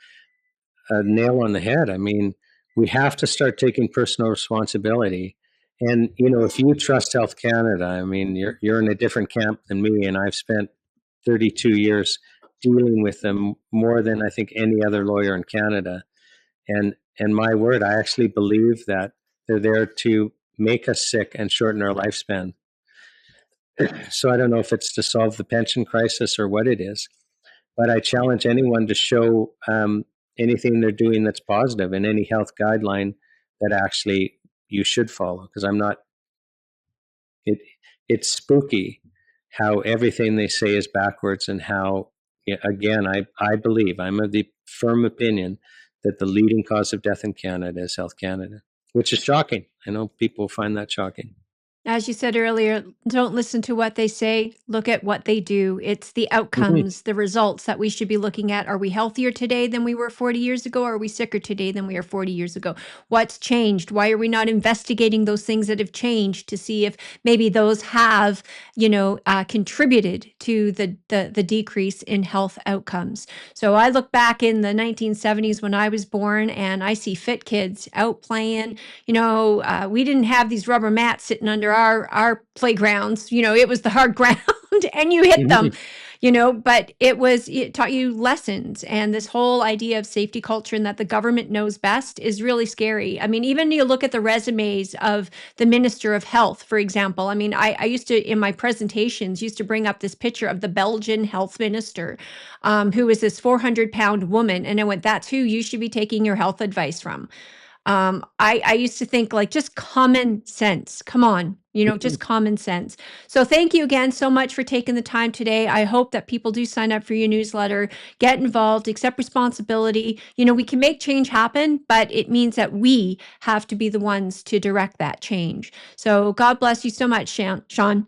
nail on the head. I mean, we have to start taking personal responsibility. And if you trust Health Canada, I mean, you're in a different camp than me, and I've spent 32 years dealing with them more than I think any other lawyer in Canada. And my word, I actually believe that they're there to make us sick and shorten our lifespan. So I don't know if it's to solve the pension crisis or what it is, but I challenge anyone to show anything they're doing that's positive and any health guideline that actually you should follow. Because I'm not. It's spooky how everything they say is backwards, and how, again, I believe, I'm of the firm opinion that the leading cause of death in Canada is Health Canada, which is shocking. I know people find that shocking. As you said earlier, don't listen to what they say, look at what they do. It's the Mm-hmm. outcomes, the results that we should be looking at. Are we healthier today than we were 40 years ago? Or are we sicker today than we were 40 years ago? What's changed? Why are we not investigating those things that have changed to see if maybe those have, contributed to the decrease in health outcomes? So I look back in the 1970s when I was born, and I see fit kids out playing. We didn't have these rubber mats sitting under our playgrounds. It was the hard ground and you hit them, Mm-hmm. but it taught you lessons. And this whole idea of safety culture and that the government knows best is really scary. I mean, even you look at the resumes of the Minister of Health, for example. I mean, I used to, in my presentations, used to bring up this picture of the Belgian health minister, who was this 400-pound woman. And I went, that's who you should be taking your health advice from. I used to think, like, just common sense. Come on, just common sense. So thank you again so much for taking the time today. I hope that people do sign up for your newsletter, get involved, accept responsibility. We can make change happen, but it means that we have to be the ones to direct that change. So God bless you so much, Shawn.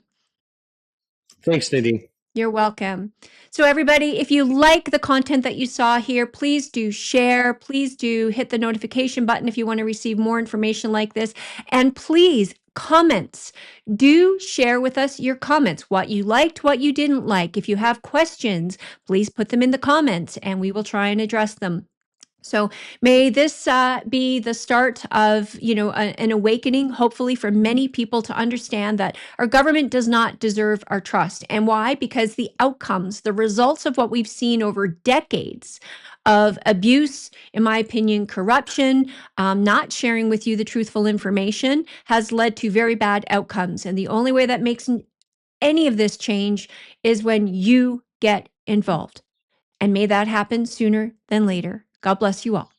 Thanks, Nadine. You're welcome. So, everybody, if you like the content that you saw here, please do share. Please do hit the notification button if you want to receive more information like this. And please, comments. Do share with us your comments, what you liked, what you didn't like. If you have questions, please put them in the comments and we will try and address them. So may this be the start of, an awakening, hopefully, for many people to understand that our government does not deserve our trust. And why? Because the outcomes, the results of what we've seen over decades of abuse, in my opinion, corruption, not sharing with you the truthful information has led to very bad outcomes. And the only way that makes any of this change is when you get involved. And may that happen sooner than later. God bless you all.